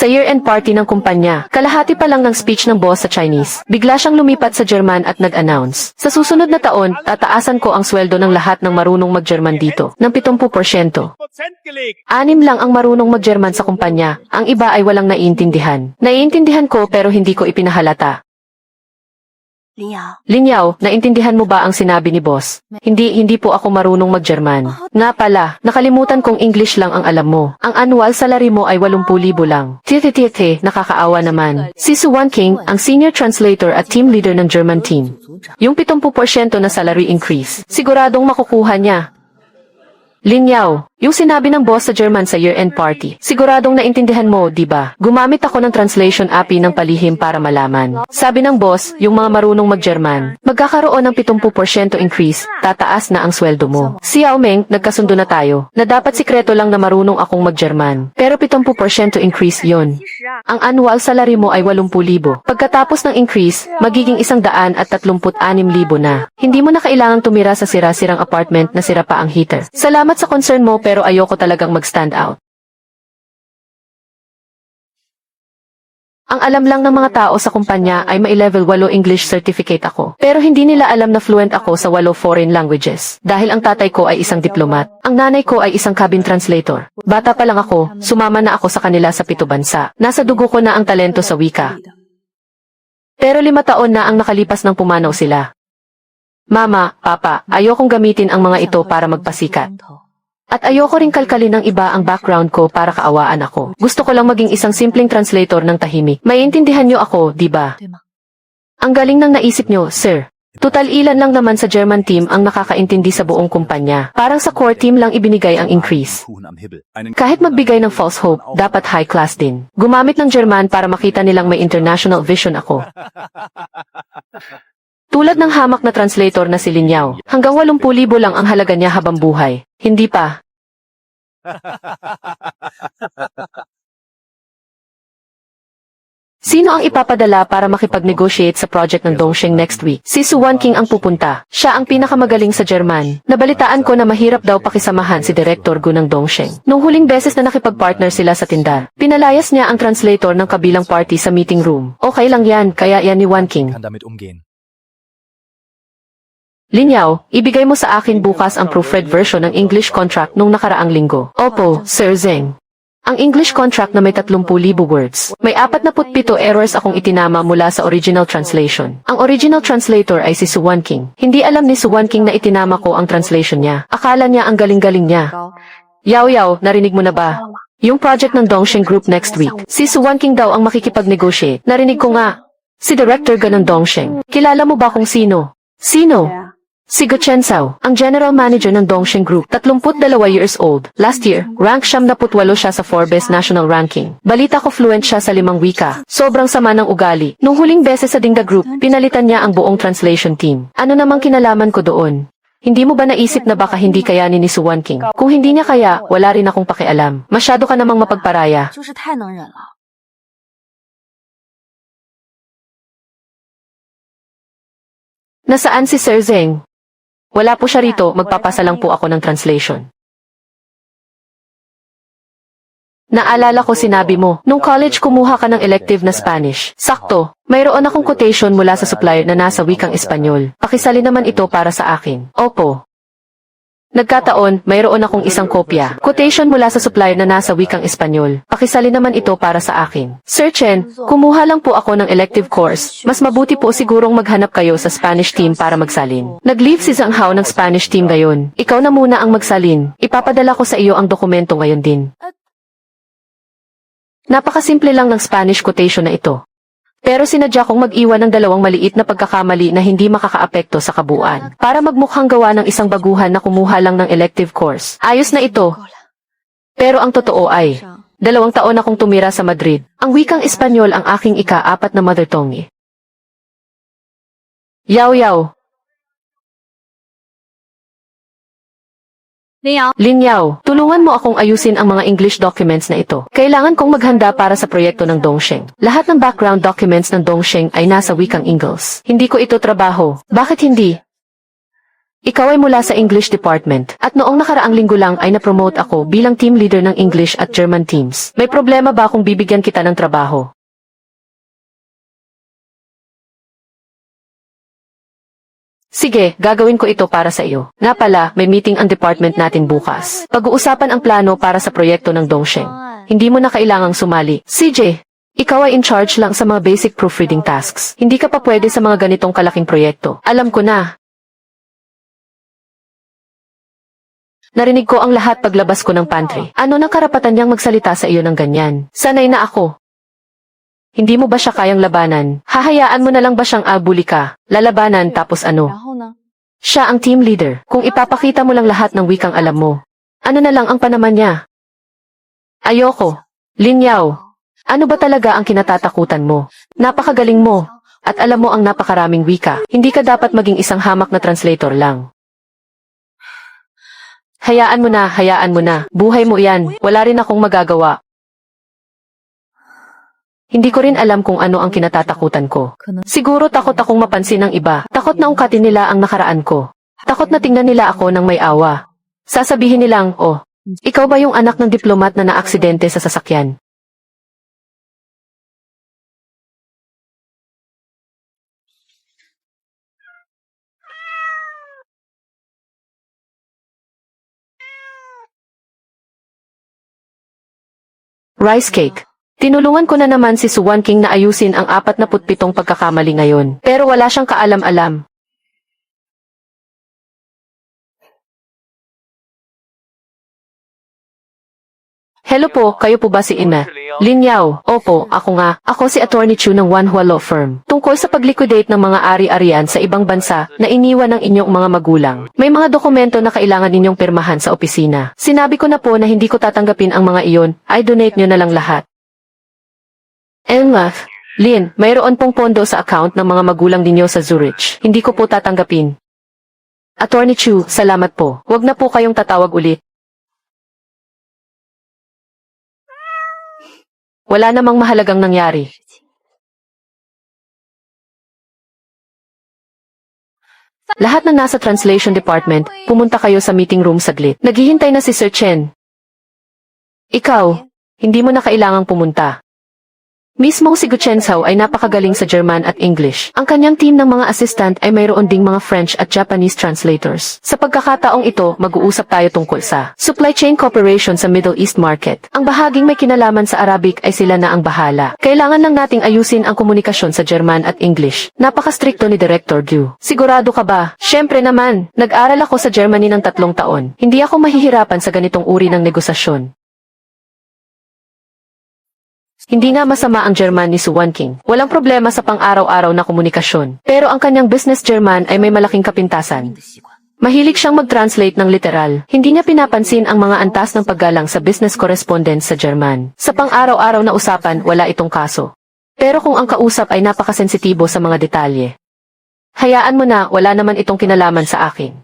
Sa year-end party ng kumpanya, kalahati pa lang ng speech ng boss sa Chinese. Bigla siyang lumipat sa German at nag-announce. Sa susunod na taon, tataasan ko ang sweldo ng lahat ng marunong mag-German dito, ng 70%. Anim lang ang marunong mag-German sa kumpanya, ang iba ay walang naiintindihan. Naiintindihan ko pero hindi ko ipinahalata. Linyaw, naintindihan mo ba ang sinabi ni boss? Hindi po ako marunong mag-German. Nga pala, nakalimutan kong English lang ang alam mo. Ang annual salary mo ay 80,000 lang. Tite, nakakaawa naman. Si Suwan King, ang senior translator at team leader ng German team. Yung 70% na salary increase, siguradong makukuha niya. Linyaw, yung sinabi ng boss sa German sa year-end party, siguradong naintindihan mo, di ba? Gumamit ako ng translation API ng palihim para malaman. Sabi ng boss, yung mga marunong mag-German, magkakaroon ng 70% increase, tataas na ang sweldo mo. Si Yao Meng, nagkasundo na tayo, na dapat sikreto lang na marunong akong mag-German. Pero 70% increase yon. Ang annual salary mo ay 80,000. Pagkatapos ng increase, magiging 136,000 na. Hindi mo na kailangang tumira sa sira-sirang apartment na sira pa ang heater. Salamat sa concern mo pero ayoko talagang mag-stand out. Ang alam lang ng mga tao sa kumpanya ay may level 8 English certificate ako. Pero hindi nila alam na fluent ako sa 8 foreign languages. Dahil ang tatay ko ay isang diplomat. Ang nanay ko ay isang cabin translator. Bata pa lang ako, sumama na ako sa kanila sa 7 bansa. Nasa dugo ko na ang talento sa wika. Pero 5 taon na ang nakalipas nang pumanaw sila. Mama, Papa, ayokong gamitin ang mga ito para magpasikat. At ayoko ring kalkalin ng iba ang background ko para kaawaan ako. Gusto ko lang maging isang simpleng translator ng tahimik. Maiintindihan niyo ako, di ba? Ang galing ng naisip niyo, sir. Total ilan lang naman sa German team ang nakakaintindi sa buong kumpanya. Parang sa core team lang ibinigay ang increase. Kahit magbigay ng false hope, dapat high class din. Gumamit ng German para makita nilang may international vision ako. Tulad ng hamak na translator na si Linyaw, hanggang 80,000 lang ang halaga niya habang buhay. Hindi pa. Sino ang ipapadala para makipag-negotiate sa project ng Dongsheng next week? Si Suwan King ang pupunta. Siya ang pinakamagaling sa German. Nabalitaan ko na mahirap daw pakisamahan si Director Gu ng Dongsheng. Nung huling beses na nakipag-partner sila sa tinda, pinalayas niya ang translator ng kabilang party sa meeting room. Okay lang yan, kaya yan ni Wan King. Linyaw, ibigay mo sa akin bukas ang proofread version ng English contract nung nakaraang linggo. Opo, Sir Zeng. Ang English contract na may 30,000 words. May 47 errors akong itinama mula sa original translation. Ang original translator ay si Suwan King. Hindi alam ni Suwan King na itinama ko ang translation niya. Akala niya ang galing-galing niya. Yao, narinig mo na ba? Yung project ng Dongsheng Group next week. Si Suwan King daw ang makikipag-negotiate. Narinig ko nga. Si Director Gu ng Dongsheng. Kilala mo ba kung sino? Sino? Si Gu Chenzhao, ang general manager ng Dongsheng Group, 32 years old. Last year, rank 78 siya sa Forbes National Ranking. Balita ko fluent siya sa 5 wika. Sobrang sama ng ugali. Nung huling beses sa Dingda Group, pinalitan niya ang buong translation team. Ano namang kinalaman ko doon? Hindi mo ba naisip na baka hindi kayanin ni Suwan King? Kung hindi niya kaya, wala rin akong pakialam. Masyado ka namang mapagparaya. Nasaan si Sir Zeng? Wala po siya rito, magpapasa lang po ako ng translation. Naalala ko sinabi mo, nung college kumuha ka ng elective na Spanish. Sakto, mayroon akong quotation mula sa supplier na nasa wikang Espanyol. Pakisali naman ito para sa akin. Opo. Nagkataon, mayroon akong isang kopya. Quotation mula sa supplier na nasa wikang Espanyol. Pakisali naman ito para sa akin. Sir Chen, kumuha lang po ako ng elective course. Mas mabuti po sigurong maghanap kayo sa Spanish team para magsalin. Nag-leave si Zhang Hao ng Spanish team ngayon. Ikaw na muna ang magsalin. Ipapadala ko sa iyo ang dokumento ngayon din. Napakasimple lang ng Spanish quotation na ito. Pero sinadya kong mag-iwan ng 2 maliit na pagkakamali na hindi makakaapekto sa kabuuan. Para magmukhang gawa ng isang baguhan na kumuha lang ng elective course. Ayos na ito. Pero ang totoo ay, 2 taon akong tumira sa Madrid. Ang wikang Espanyol ang aking ika-4 na mother tongue. Yao. Linyaw, tulungan mo akong ayusin ang mga English documents na ito. Kailangan kong maghanda para sa proyekto ng Dongsheng. Lahat ng background documents ng Dongsheng ay nasa wikang Ingles. Hindi ko ito trabaho. Bakit hindi? Ikaw ay mula sa English Department, at noong nakaraang linggo lang ay na-promote ako bilang team leader ng English at German teams. May problema ba kung bibigyan kita ng trabaho? Sige, gagawin ko ito para sa iyo. Nga pala, may meeting ang department natin bukas. Pag-uusapan ang plano para sa proyekto ng Dongsheng. Hindi mo na kailangang sumali. CJ, ikaw ay in charge lang sa mga basic proofreading tasks. Hindi ka pa pwede sa mga ganitong kalaking proyekto. Alam ko na. Narinig ko ang lahat paglabas ko ng pantry. Ano nang karapatan niyang magsalita sa iyo ng ganyan? Sanay na ako. Hindi mo ba siya kayang labanan? Hahayaan mo na lang ba siyang abuli ka? Lalabanan tapos ano? Siya ang team leader. Kung ipapakita mo lang lahat ng wikang alam mo, ano na lang ang panaman niya? Ayoko. Lin Yao, ano ba talaga ang kinatatakutan mo? Napakagaling mo. At alam mo ang napakaraming wika. Hindi ka dapat maging isang hamak na translator lang. Hayaan mo na, hayaan mo na. Buhay mo yan. Wala rin akong magagawa. Hindi ko rin alam kung ano ang kinatatakutan ko. Siguro takot akong mapansin ng iba. Takot na ungkatin nila ang nakaraan ko. Takot na tingnan nila ako ng may awa. Sasabihin nilang, oh, ikaw ba yung anak ng diplomat na naaksidente sa sasakyan? Rice cake. Tinulungan ko na naman si Suwan King na ayusin ang 47 pagkakamali ngayon. Pero wala siyang kaalam-alam. Hello po, kayo po ba si Ina? Lin Yao, opo, ako nga. Ako si Attorney Chu ng Wanhua Law Firm. Tungkol sa pagliquidate ng mga ari-arian sa ibang bansa na iniwan ng inyong mga magulang. May mga dokumento na kailangan ninyong pirmahan sa opisina. Sinabi ko na po na hindi ko tatanggapin ang mga iyon, ay donate nyo na lang lahat. Lin, mayroon pong pondo sa account ng mga magulang ninyo sa Zurich. Hindi ko po tatanggapin. Attorney Chu, salamat po. Huwag na po kayong tatawag ulit. Wala namang mahalagang nangyari. Lahat na nasa translation department, pumunta kayo sa meeting room saglit. Naghihintay na si Sir Chen. Ikaw, hindi mo na kailangang pumunta. Mismong si Gu Chenzhao ay napakagaling sa German at English. Ang kanyang team ng mga assistant ay mayroon ding mga French at Japanese translators. Sa pagkakataong ito, mag-uusap tayo tungkol sa supply chain cooperation sa Middle East market. Ang bahaging may kinalaman sa Arabic ay sila na ang bahala. Kailangan lang nating ayusin ang komunikasyon sa German at English. Napakastrikto ni Director Gu. Sigurado ka ba? Siyempre naman. Nag-aral ako sa Germany ng 3 taon. Hindi ako mahihirapan sa ganitong uri ng negosasyon. Hindi nga masama ang German ni Suwan King. Walang problema sa pang-araw-araw na komunikasyon. Pero ang kanyang business German ay may malaking kapintasan. Mahilig siyang mag-translate ng literal. Hindi niya pinapansin ang mga antas ng paggalang sa business correspondence sa German. Sa pang-araw-araw na usapan, wala itong kaso. Pero kung ang kausap ay napakasensitibo sa mga detalye, hayaan mo na, wala naman itong kinalaman sa akin.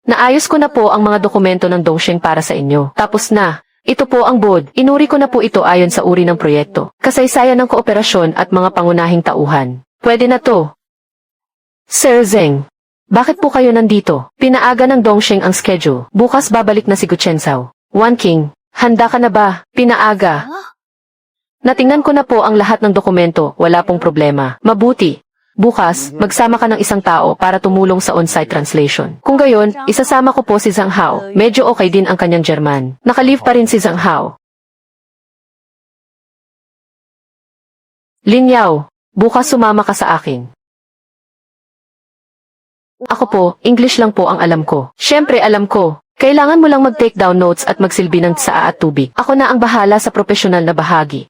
Naayos ko na po ang mga dokumento ng Dongsheng para sa inyo. Tapos na. Ito po ang BOD. Inuri ko na po ito ayon sa uri ng proyekto. Kasaysayan ng kooperasyon at mga pangunahing tauhan. Pwede na to. Sir Zeng, bakit po kayo nandito? Pinaaga ng Dongsheng ang schedule. Bukas babalik na si Gu Chenzhao. Wan King, handa ka na ba? Pinaaga. Natingnan ko na po ang lahat ng dokumento. Wala pong problema. Mabuti. Bukas, magsama ka ng isang tao para tumulong sa on-site translation. Kung gayon, isasama ko po si Zhang Hao. Medyo okay din ang kanyang German. Nakalive pa rin si Zhang Hao. Lin Yao, bukas sumama ka sa akin. Ako po, English lang po ang alam ko. Siyempre alam ko. Kailangan mo lang mag-take down notes at magsilbi ng tsaa at tubig. Ako na ang bahala sa profesional na bahagi.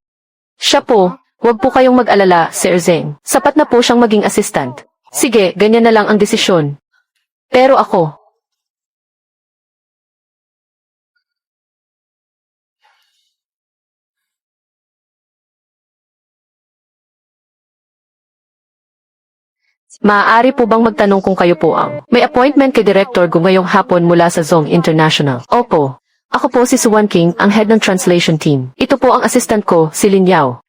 Siya po. Huwag po kayong mag-alala, Sir Zeng. Sapat na po siyang maging assistant. Sige, ganyan na lang ang desisyon. Pero ako, maaari po bang magtanong kung kayo po ang may appointment kay Director Gu ngayong hapon mula sa Zong International? Opo. Ako po si Suwan King, ang head ng translation team. Ito po ang assistant ko, si Lin Yao.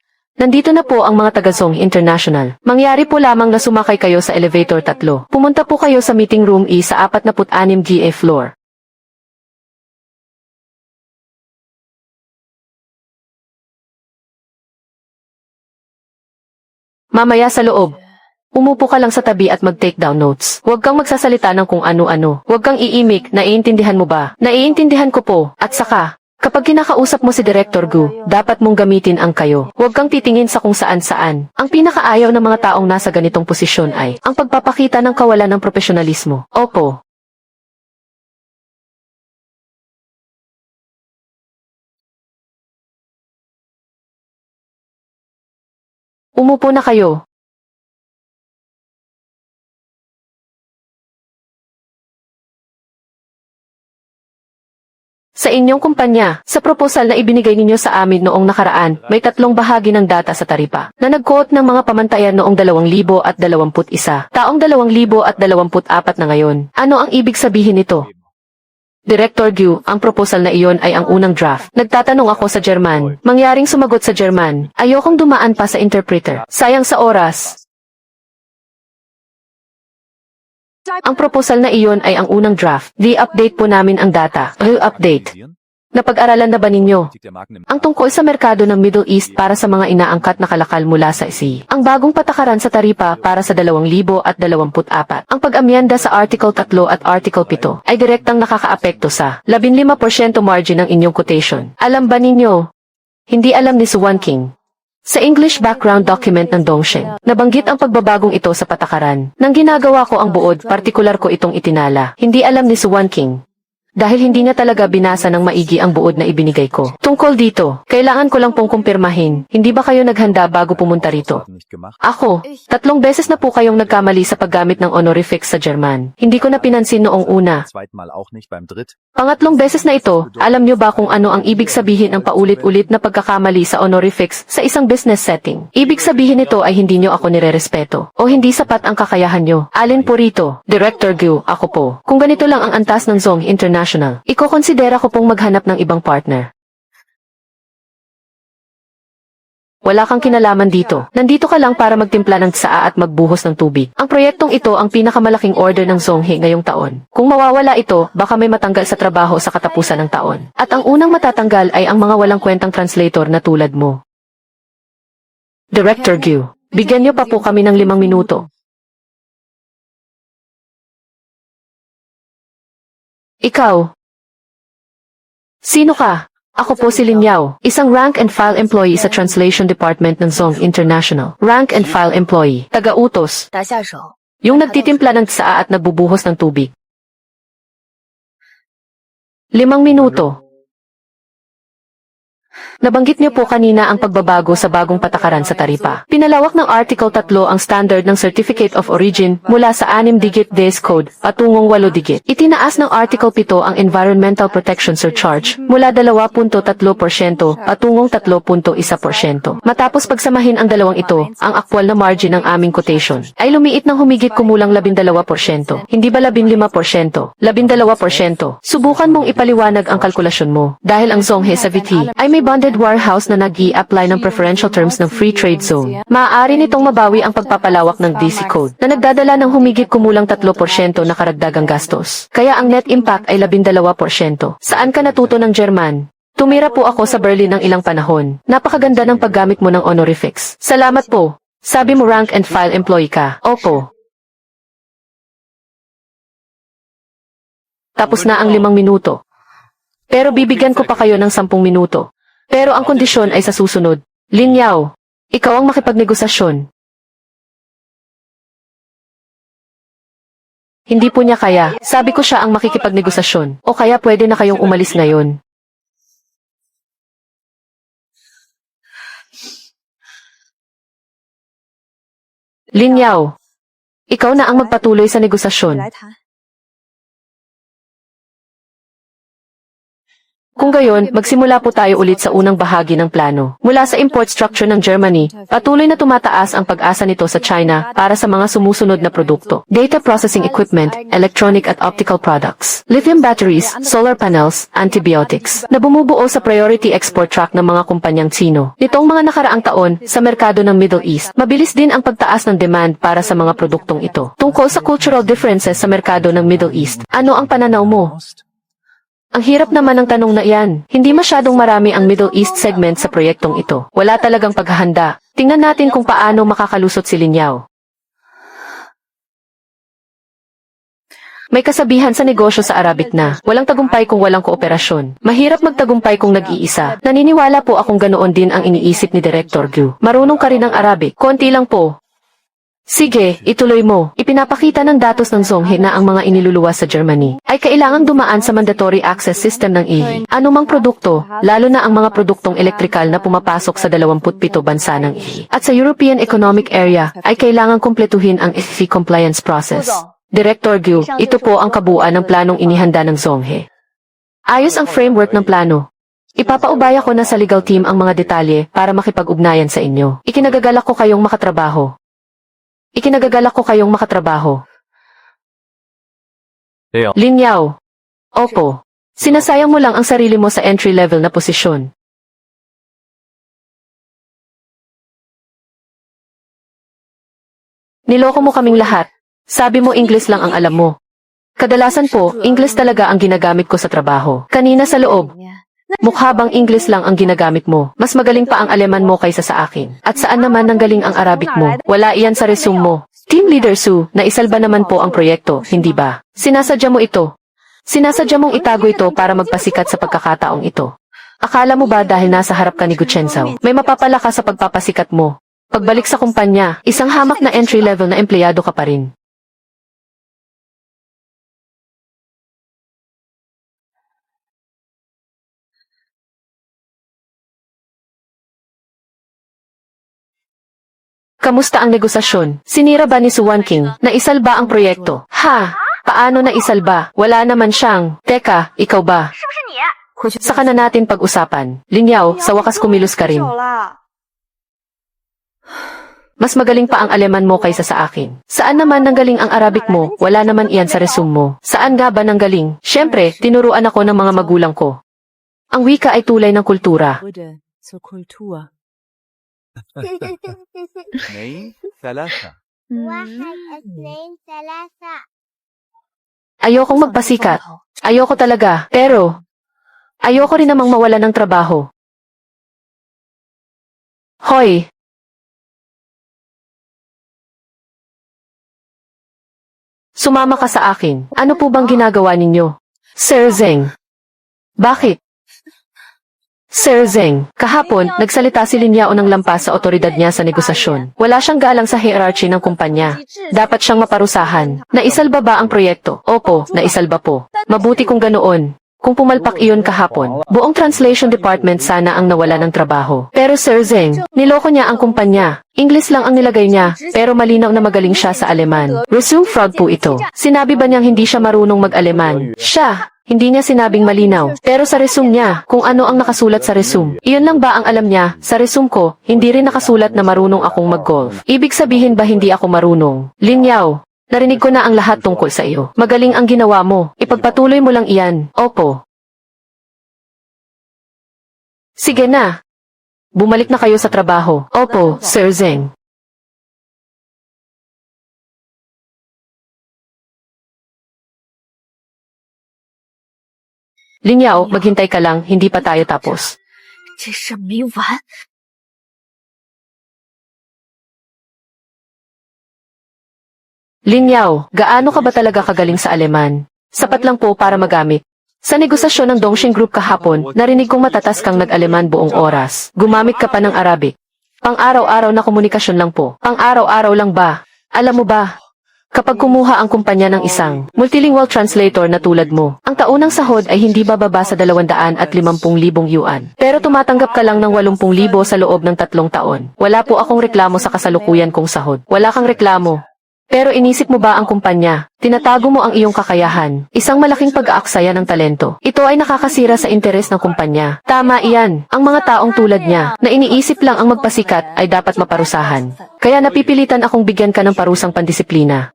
Nandito na po ang mga taga-Zong International. Mangyari po lamang na sumakay kayo sa elevator 3. Pumunta po kayo sa meeting room E sa 46 GA floor. Mamaya sa loob. Umupo ka lang sa tabi at mag-take down notes. Huwag kang magsasalita ng kung ano-ano. Huwag kang iimik, naiintindihan mo ba? Naiintindihan ko po. At saka, kapag kinakausap mo si Director Gu, dapat mong gamitin ang kayo. Huwag kang titingin sa kung saan-saan. Ang pinakaayaw ng mga taong nasa ganitong posisyon ay ang pagpapakita ng kawalan ng profesionalismo. Opo. Umupo na kayo. Sa inyong kumpanya, sa proposal na ibinigay ninyo sa amin noong nakaraan, may 3 bahagi ng data sa taripa na nag-quote ng mga pamantayan noong 2021, taong 2024 na ngayon. Ano ang ibig sabihin nito? Director Gu, ang proposal na iyon ay ang unang draft. Nagtatanong ako sa German. Mangyaring sumagot sa German. Ayokong dumaan pa sa interpreter. Sayang sa oras. Ang proposal na iyon ay ang unang draft. Di-update po namin ang data. Update. Napag-aralan na ba ninyo? Ang tungkol sa merkado ng Middle East para sa mga inaangkat na kalakal mula sa ISI. Ang bagong patakaran sa taripa para sa 2024. Ang pag-amyenda sa Article 3 at Article 7 ay direktang nakakaapekto sa 15% margin ng inyong quotation. Alam ba ninyo? Hindi alam ni Suwan King. Sa English background document ng Dongsheng, nabanggit ang pagbabagong ito sa patakaran. Nang ginagawa ko ang buod, partikular ko itong itinala. Hindi alam ni Suwan King. Dahil hindi niya talaga binasa ng maigi ang buod na ibinigay ko. Tungkol dito, kailangan ko lang pong kumpirmahin, hindi ba kayo naghanda bago pumunta rito? Ako, 3 beses na po kayong nagkamali sa paggamit ng honorifics sa German. Hindi ko na pinansin noong una. Pangatlong beses na ito, alam niyo ba kung ano ang ibig sabihin ng paulit-ulit na pagkakamali sa honorifics sa isang business setting? Ibig sabihin nito ay hindi niyo ako nirerespeto o hindi sapat ang kakayahan niyo. Alin po rito? Director Gu, ako po. Kung ganito lang ang antas ng Zong International, iko-konsidera ko pong maghanap ng ibang partner. Wala kang kinalaman dito. Nandito ka lang para magtimpla ng tsaa at magbuhos ng tubig. Ang proyektong ito ang pinakamalaking order ng Zonghe ngayong taon. Kung mawawala ito, baka may matanggal sa trabaho sa katapusan ng taon. At ang unang matatanggal ay ang mga walang kwentang translator na tulad mo. Director Gu, bigyan niyo pa po kami ng 5 minuto. Ikaw. Sino ka? Ako po si Lin Yao, isang rank and file employee sa translation department ng Zong International. Rank and file employee, taga-utos. Yung nagtitimpla ng tsaa at nagbubuhos ng tubig. 5 minuto. Nabanggit niyo po kanina ang pagbabago sa bagong patakaran sa taripa. Pinalawak ng Article 3 ang standard ng Certificate of Origin mula sa 6-digit DES code patungong 8-digit. Itinaas ng Article 7 ang Environmental Protection Surcharge mula 2.3% patungong 3.1%. Matapos pagsamahin ang dalawang ito, ang aktwal na margin ng aming quotation ay lumiit ng humigit kumulang 12%. Hindi ba 15%? 12%. Subukan mong ipaliwanag ang kalkulasyon mo. Dahil ang Zonghe sa VT ay may bonded warehouse na nag-i-apply ng preferential terms ng free trade zone. Maaari nitong mabawi ang pagpapalawak ng DC code na nagdadala ng humigit kumulang 3% na karagdagang gastos. Kaya ang net impact ay 12%. Saan ka natuto ng German? Tumira po ako sa Berlin ng ilang panahon. Napakaganda ng paggamit mo ng honorifics. Salamat po. Sabi mo rank and file employee ka. Opo. Tapos na ang 5 minuto. Pero bibigyan ko pa kayo ng 10 minuto. Pero ang kondisyon ay sa susunod. Lin Yao, ikaw ang makipagnegosasyon. Hindi po niya kaya. Sabi ko siya ang makikipagnegosasyon. O kaya pwede na kayong umalis ngayon. Lin Yao, ikaw na ang magpatuloy sa negosasyon. Kung gayon, magsimula po tayo ulit sa unang bahagi ng plano. Mula sa import structure ng Germany, patuloy na tumataas ang pag-asa nito sa China para sa mga sumusunod na produkto. Data processing equipment, electronic at optical products, lithium batteries, solar panels, antibiotics, na bumubuo sa priority export track ng mga kumpanyang Tsino. Nitong mga nakaraang taon, sa merkado ng Middle East, mabilis din ang pagtaas ng demand para sa mga produktong ito. Tungkol sa cultural differences sa merkado ng Middle East, ano ang pananaw mo? Ang hirap naman ng tanong na iyan. Hindi masyadong marami ang Middle East segment sa proyektong ito. Wala talagang paghahanda. Tingnan natin kung paano makakalusot si Lin Yao. May kasabihan sa negosyo sa Arabic na, walang tagumpay kung walang kooperasyon. Mahirap magtagumpay kung nag-iisa. Naniniwala po akong ganoon din ang iniisip ni Director Gu. Marunong ka rin ng Arabic. Konti lang po. Sige, ituloy mo. Ipinapakita ng datos ng Zhonghe na ang mga iniluluwas sa Germany ay kailangang dumaan sa mandatory access system ng EHI. Anumang produkto, lalo na ang mga produktong elektrikal na pumapasok sa 27 bansa ng EHI at sa European Economic Area ay kailangang kumpletuhin ang EHI compliance process. Director Gu, ito po ang kabuuan ng planong inihanda ng Zhonghe. Ayos ang framework ng plano. Ipapaubaya ko na sa legal team ang mga detalye para makipag-ugnayan sa inyo. Ikinagagalak ko kayong makatrabaho. Lin Yao. Opo. Sinasayang mo lang ang sarili mo sa entry-level na posisyon. Niloko mo kaming lahat. Sabi mo English lang ang alam mo. Kadalasan po, English talaga ang ginagamit ko sa trabaho. Kanina sa loob. Mukha bang English lang ang ginagamit mo? Mas magaling pa ang Aleman mo kaysa sa akin. At saan naman nanggaling ang Arabic mo? Wala iyan sa resume mo. Team Leader Su, naisalba naman po ang proyekto, hindi ba? Sinasadya mo ito. Sinasadya mong itago ito para magpasikat sa pagkakataong ito. Akala mo ba dahil nasa harap ka ni Guchenzao, may mapapala ka sa pagpapasikat mo? Pagbalik sa kumpanya, isang hamak na entry-level na empleyado ka pa rin. Kamusta ang negosasyon? Sinira ba ni Su Wanqing? Naisalba ang proyekto? Ha? Paano naisalba? Wala naman siyang. Teka, ikaw ba? Saka na natin pag-usapan. Lin Yao, sa wakas kumilos ka rin. Mas magaling pa ang Aleman mo kaysa sa akin. Saan naman nanggaling ang Arabic mo? Wala naman iyan sa resume mo. Saan nga ba nanggaling? Siyempre, tinuruan ako ng mga magulang ko. Ang wika ay tulay ng kultura. اثنين ثلاثة واحد اثنين ثلاثة. Ayokong magpasikat. Ayoko talaga. Pero, ayoko rin namang mawala ng trabaho. Hoy! Sumama ka sa akin. Ano po bang ginagawa ninyo? Sir Zeng. Bakit? Sir Zeng, kahapon, nagsalita si Lin Yao ng lampas sa otoridad niya sa negosasyon. Wala siyang galang sa hierarchy ng kumpanya. Dapat siyang maparusahan. Naisalba ba ang proyekto? Opo, naisalba po. Mabuti kung ganoon. Kung pumalpak iyon kahapon, buong translation department sana ang nawala ng trabaho. Pero Sir Zeng, niloko niya ang kumpanya. English lang ang nilagay niya, pero malinaw na magaling siya sa Aleman. Resume fraud po ito. Sinabi ba niyang hindi siya marunong mag-Aleman? Siya! Hindi niya sinabing malinaw. Pero sa resume niya, kung ano ang nakasulat sa resume. Iyon lang ba ang alam niya? Sa resume ko, hindi rin nakasulat na marunong akong mag-golf. Ibig sabihin ba hindi ako marunong? Lin Yao, narinig ko na ang lahat tungkol sa iyo. Magaling ang ginawa mo. Ipagpatuloy mo lang iyan. Opo. Sige na. Bumalik na kayo sa trabaho. Opo, Sir Zeng. Lin Yao, maghintay ka lang, hindi pa tayo tapos. Lin Yao, gaano ka ba talaga kagaling sa Aleman? Sapat lang po para magamit. Sa negosasyon ng Dongxing Group kahapon, narinig kong matatas kang nag-Aleman buong oras. Gumamit ka pa ng Arabic. Pang-araw-araw na komunikasyon lang po. Pang-araw-araw lang ba? Alam mo ba? Kapag kumuha ang kumpanya ng isang multilingual translator na tulad mo, ang taunang sahod ay hindi bababa sa 250,000 yuan. Pero tumatanggap ka lang ng 80,000 sa loob ng 3 taon. Wala po akong reklamo sa kasalukuyan kong sahod. Wala kang reklamo. Pero inisip mo ba ang kumpanya? Tinatago mo ang iyong kakayahan. Isang malaking pag-aaksaya ng talento. Ito ay nakakasira sa interes ng kumpanya. Tama iyan. Ang mga taong tulad niya, na iniisip lang ang magpasikat, ay dapat maparusahan. Kaya napipilitan akong bigyan ka ng parusang pandisiplina.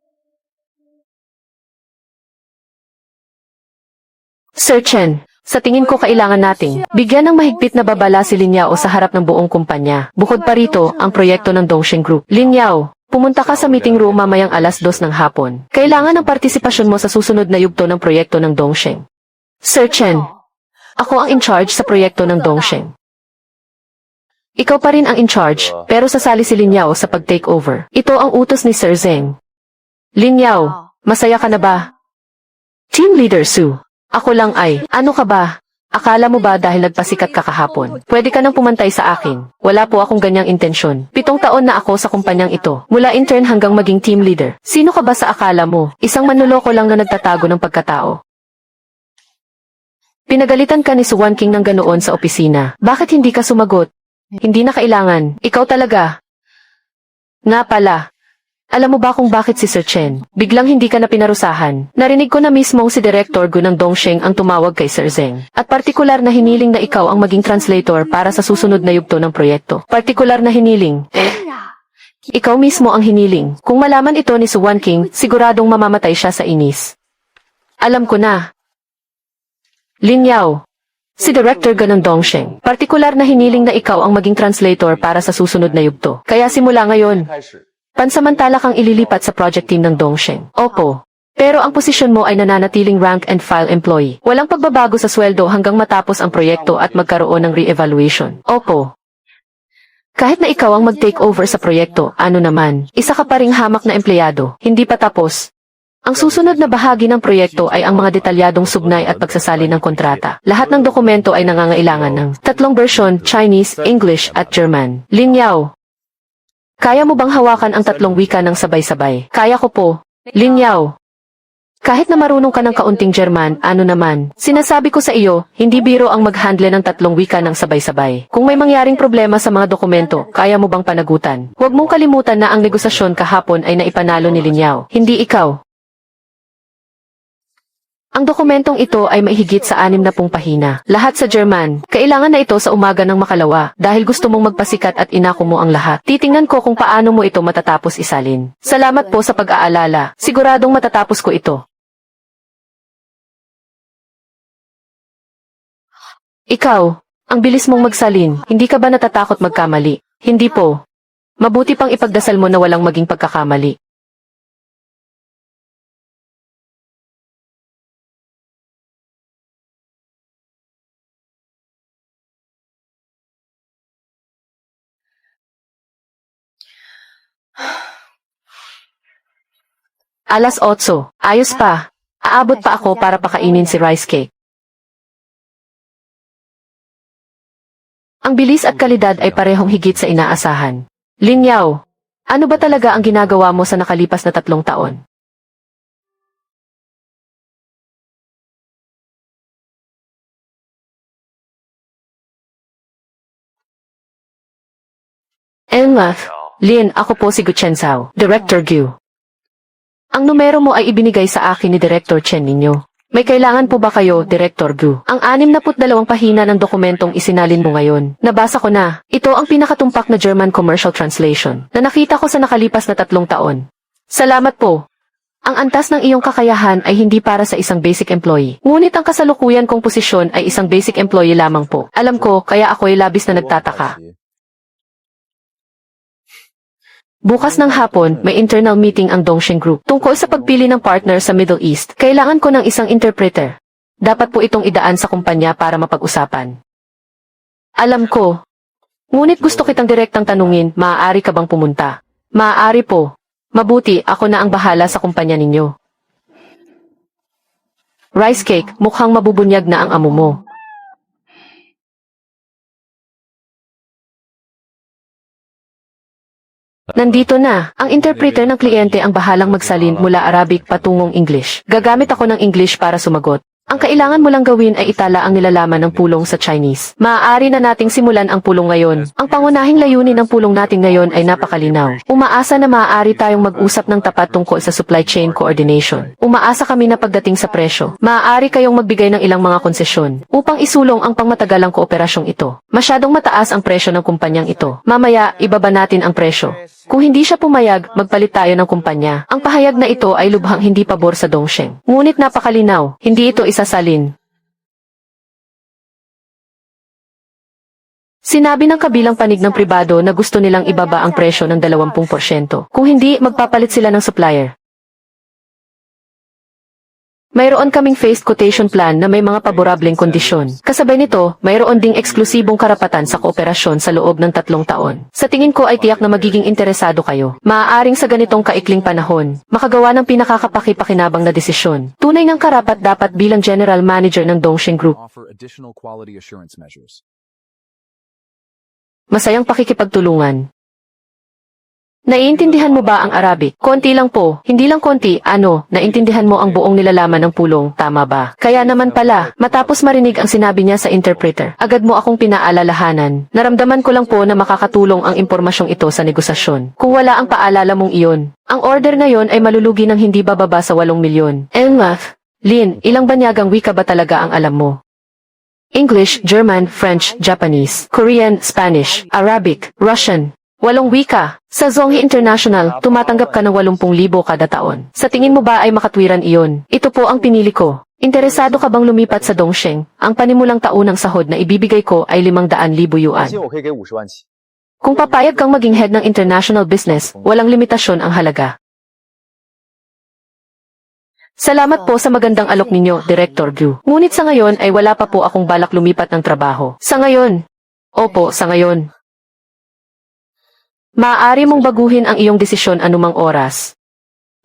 Sir Chen, sa tingin ko kailangan nating bigyan ng mahigpit na babala si Lin Yao sa harap ng buong kumpanya. Bukod pa rito, ang proyekto ng Dongsheng Group. Lin Yao, pumunta ka sa meeting room mamayang 2:00 ng hapon. Kailangan ng partisipasyon mo sa susunod na yugto ng proyekto ng Dongsheng. Sir Chen, ako ang in charge sa proyekto ng Dongsheng. Ikaw pa rin ang in charge, pero sasali si Lin Yao sa pag-take over. Ito ang utos ni Sir Zeng. Lin Yao, masaya ka na ba? Team Leader Su, ako lang ay, ano ka ba? Akala mo ba dahil nagpasikat ka kahapon? Pwede ka nang pumantay sa akin. Wala po akong ganyang intensyon. 7 taon na ako sa kumpanyang ito. Mula intern hanggang maging team leader. Sino ka ba sa akala mo? Isang manloloko lang na nagtatago ng pagkatao. Pinagalitan ka ni Suwan King ng ganoon sa opisina. Bakit hindi ka sumagot? Hindi na kailangan. Ikaw talaga. Nga pala. Alam mo ba kung bakit si Sir Chen? Biglang hindi ka na pinarusahan. Narinig ko na mismo si Director Gu ng Dongsheng ang tumawag kay Sir Zeng. At partikular na hiniling na ikaw ang maging translator para sa susunod na yugto ng proyekto. Partikular na hiniling. Ikaw mismo ang hiniling. Kung malaman ito ni Suwan King, siguradong mamamatay siya sa inis. Alam ko na. Lin Yao, si Director Gu ng Dongsheng. Partikular na hiniling na ikaw ang maging translator para sa susunod na yugto. Kaya simula ngayon, pansamantala kang ililipat sa project team ng Dongsheng. Opo. Pero ang posisyon mo ay nananatiling rank and file employee. Walang pagbabago sa sweldo hanggang matapos ang proyekto at magkaroon ng re-evaluation. Opo. Kahit na ikaw ang mag-take over sa proyekto, ano naman, isa ka pa ring hamak na empleyado, hindi pa tapos. Ang susunod na bahagi ng proyekto ay ang mga detalyadong sugnay at pagsasali ng kontrata. Lahat ng dokumento ay nangangailangan ng 3 bersyon, Chinese, English at German. Lin Yao, kaya mo bang hawakan ang 3 wika ng sabay-sabay? Kaya ko po. Lin Yao, kahit na marunong ka ng kaunting German, ano naman, sinasabi ko sa iyo, hindi biro ang mag-handle ng 3 wika ng sabay-sabay. Kung may mangyaring problema sa mga dokumento, kaya mo bang panagutan? Huwag mong kalimutan na ang negosasyon kahapon ay naipanalo ni Lin Yao, hindi ikaw. Ang dokumentong ito ay may higit sa 60 pahina. Lahat sa German. Kailangan na ito sa umaga ng makalawa. Dahil gusto mong magpasikat at inako mo ang lahat. Titingnan ko kung paano mo ito matatapos isalin. Salamat po sa pag-aalala. Siguradong matatapos ko ito. Ikaw, ang bilis mong magsalin. Hindi ka ba natatakot magkamali? Hindi po. Mabuti pang ipagdasal mo na walang maging pagkakamali. Alas 8. Ayos pa. Aabot pa ako para pakainin si Rice Cake. Ang bilis at kalidad ay parehong higit sa inaasahan. Lin Yao, ano ba talaga ang ginagawa mo sa nakalipas na 3 taon? Enlath, Lin, ako po si Gu Chenzhao, Director Gu. Ang numero mo ay ibinigay sa akin ni Director Chen ninyo. May kailangan po ba kayo, Director Gu? Ang 62 pahina ng dokumentong isinalin mo ngayon. Nabasa ko na. Ito ang pinakatumpak na German commercial translation na nakita ko sa nakalipas na 3 taon. Salamat po. Ang antas ng iyong kakayahan ay hindi para sa isang basic employee. Ngunit ang kasalukuyan kong posisyon ay isang basic employee lamang po. Alam ko, kaya ako'y labis na nagtataka. Bukas ng hapon, may internal meeting ang Dongsheng Group tungkol sa pagpili ng partner sa Middle East. Kailangan ko ng isang interpreter. Dapat po itong idaan sa kumpanya para mapag-usapan. Alam ko. Ngunit gusto kitang direktang tanungin, maaari ka bang pumunta? Maaari po. Mabuti, ako na ang bahala sa kumpanya ninyo. Rice Cake, mukhang mabubunyag na ang amo mo. Nandito na. Ang interpreter ng kliyente ang bahalang magsalin mula Arabic patungong English. Gagamit ako ng English para sumagot. Ang kailangan mo lang gawin ay itala ang nilalaman ng pulong sa Chinese. Maaari na nating simulan ang pulong ngayon. Ang pangunahing layunin ng pulong natin ngayon ay napakalinaw. Umaasa na maaari tayong mag-usap ng tapat tungkol sa supply chain coordination. Umaasa kami na pagdating sa presyo, maaari kayong magbigay ng ilang mga konsesyon upang isulong ang pangmatagalang kooperasyong ito. Masyadong mataas ang presyo ng kumpanyang ito. Mamaya, ibaba natin ang presyo. Kung hindi siya pumayag, magpalit tayo ng kumpanya. Ang pahayag na ito ay lubhang hindi pabor sa Dongsheng. Ngunit napakalinaw, hindi ito isasalin. Sinabi ng kabilang panig ng pribado na gusto nilang ibaba ang presyo ng 20%. Kung hindi, magpapalit sila ng supplier. Mayroon kaming phased quotation plan na may mga paborableng kondisyon. Kasabay nito, mayroon ding eksklusibong karapatan sa kooperasyon sa loob ng 3 taon. Sa tingin ko ay tiyak na magiging interesado kayo. Maaaring sa ganitong kaikling panahon, makagawa ng pinakakapaki-pakinabang na desisyon. Tunay ng karapat dapat bilang general manager ng Dongsheng Group. Offer additional quality assurance measures. Masayang pakikipagtulungan. Naiintindihan mo ba ang Arabic? Konti lang po, hindi lang konti, naintindihan mo ang buong nilalaman ng pulong, tama ba? Kaya naman pala, matapos marinig ang sinabi niya sa interpreter, agad mo akong pinaalalahanan. Naramdaman ko lang po na makakatulong ang impormasyong ito sa negosasyon. Kung wala ang paalala mong iyon, ang order na yon ay malulugi ng hindi bababa sa 8 milyon. Lin, ilang banyagang wika ba talaga ang alam mo? English, German, French, Japanese, Korean, Spanish, Arabic, Russian. 8 wika. Sa Zonghi International, tumatanggap ka ng 80,000 kada taon. Sa tingin mo ba ay makatwiran iyon? Ito po ang pinili ko. Interesado ka bang lumipat sa Dongsheng? Ang panimulang taunang sahod na ibibigay ko ay 500,000 yuan. 我可以给50万起。 Kung papayag kang maging head ng international business, walang limitasyon ang halaga. Salamat po sa magandang alok ninyo, Director Gu. Ngunit sa ngayon ay wala pa po akong balak lumipat ng trabaho. Sa ngayon? Opo, sa ngayon. Maaari mong baguhin ang iyong desisyon anumang oras.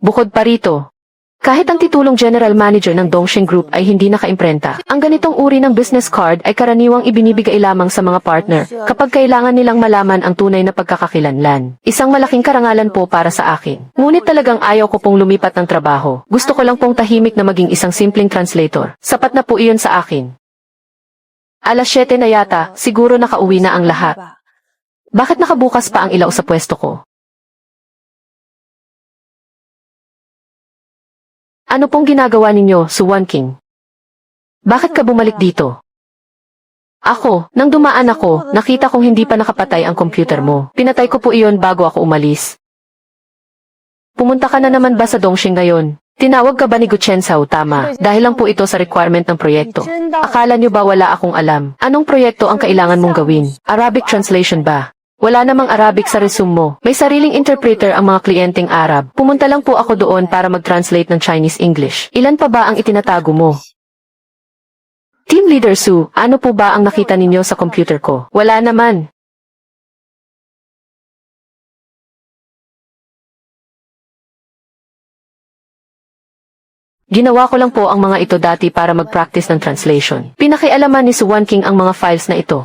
Bukod pa rito, kahit ang titulong general manager ng Dongsheng Group ay hindi nakaimprenta, ang ganitong uri ng business card ay karaniwang ibinibigay lamang sa mga partner kapag kailangan nilang malaman ang tunay na pagkakakilanlan. Isang malaking karangalan po para sa akin. Ngunit talagang ayaw ko pong lumipat ng trabaho. Gusto ko lang pong tahimik na maging isang simpleng translator. Sapat na po iyon sa akin. Alas 7 na yata, siguro nakauwi na ang lahat. Bakit nakabukas pa ang ilaw sa pwesto ko? Ano pong ginagawa ninyo, Suwan King? Bakit ka bumalik dito? Ako, nang dumaan ako, nakita kong hindi pa nakapatay ang computer mo. Pinatay ko po iyon bago ako umalis. Pumunta ka na naman ba sa Dongsheng ngayon? Tinawag ka ba ni Gu Chensao, tama? Dahil lang po ito sa requirement ng proyekto. Akala nyo ba wala akong alam? Anong proyekto ang kailangan mong gawin? Arabic translation ba? Wala namang Arabic sa resume mo. May sariling interpreter ang mga kliyenteng Arab. Pumunta lang po ako doon para mag-translate ng Chinese-English. Ilan pa ba ang itinatago mo? Team Leader Su, ano po ba ang nakita ninyo sa computer ko? Wala naman. Ginawa ko lang po ang mga ito dati para mag-practice ng translation. Pinakialaman ni Suwan King ang mga files na ito.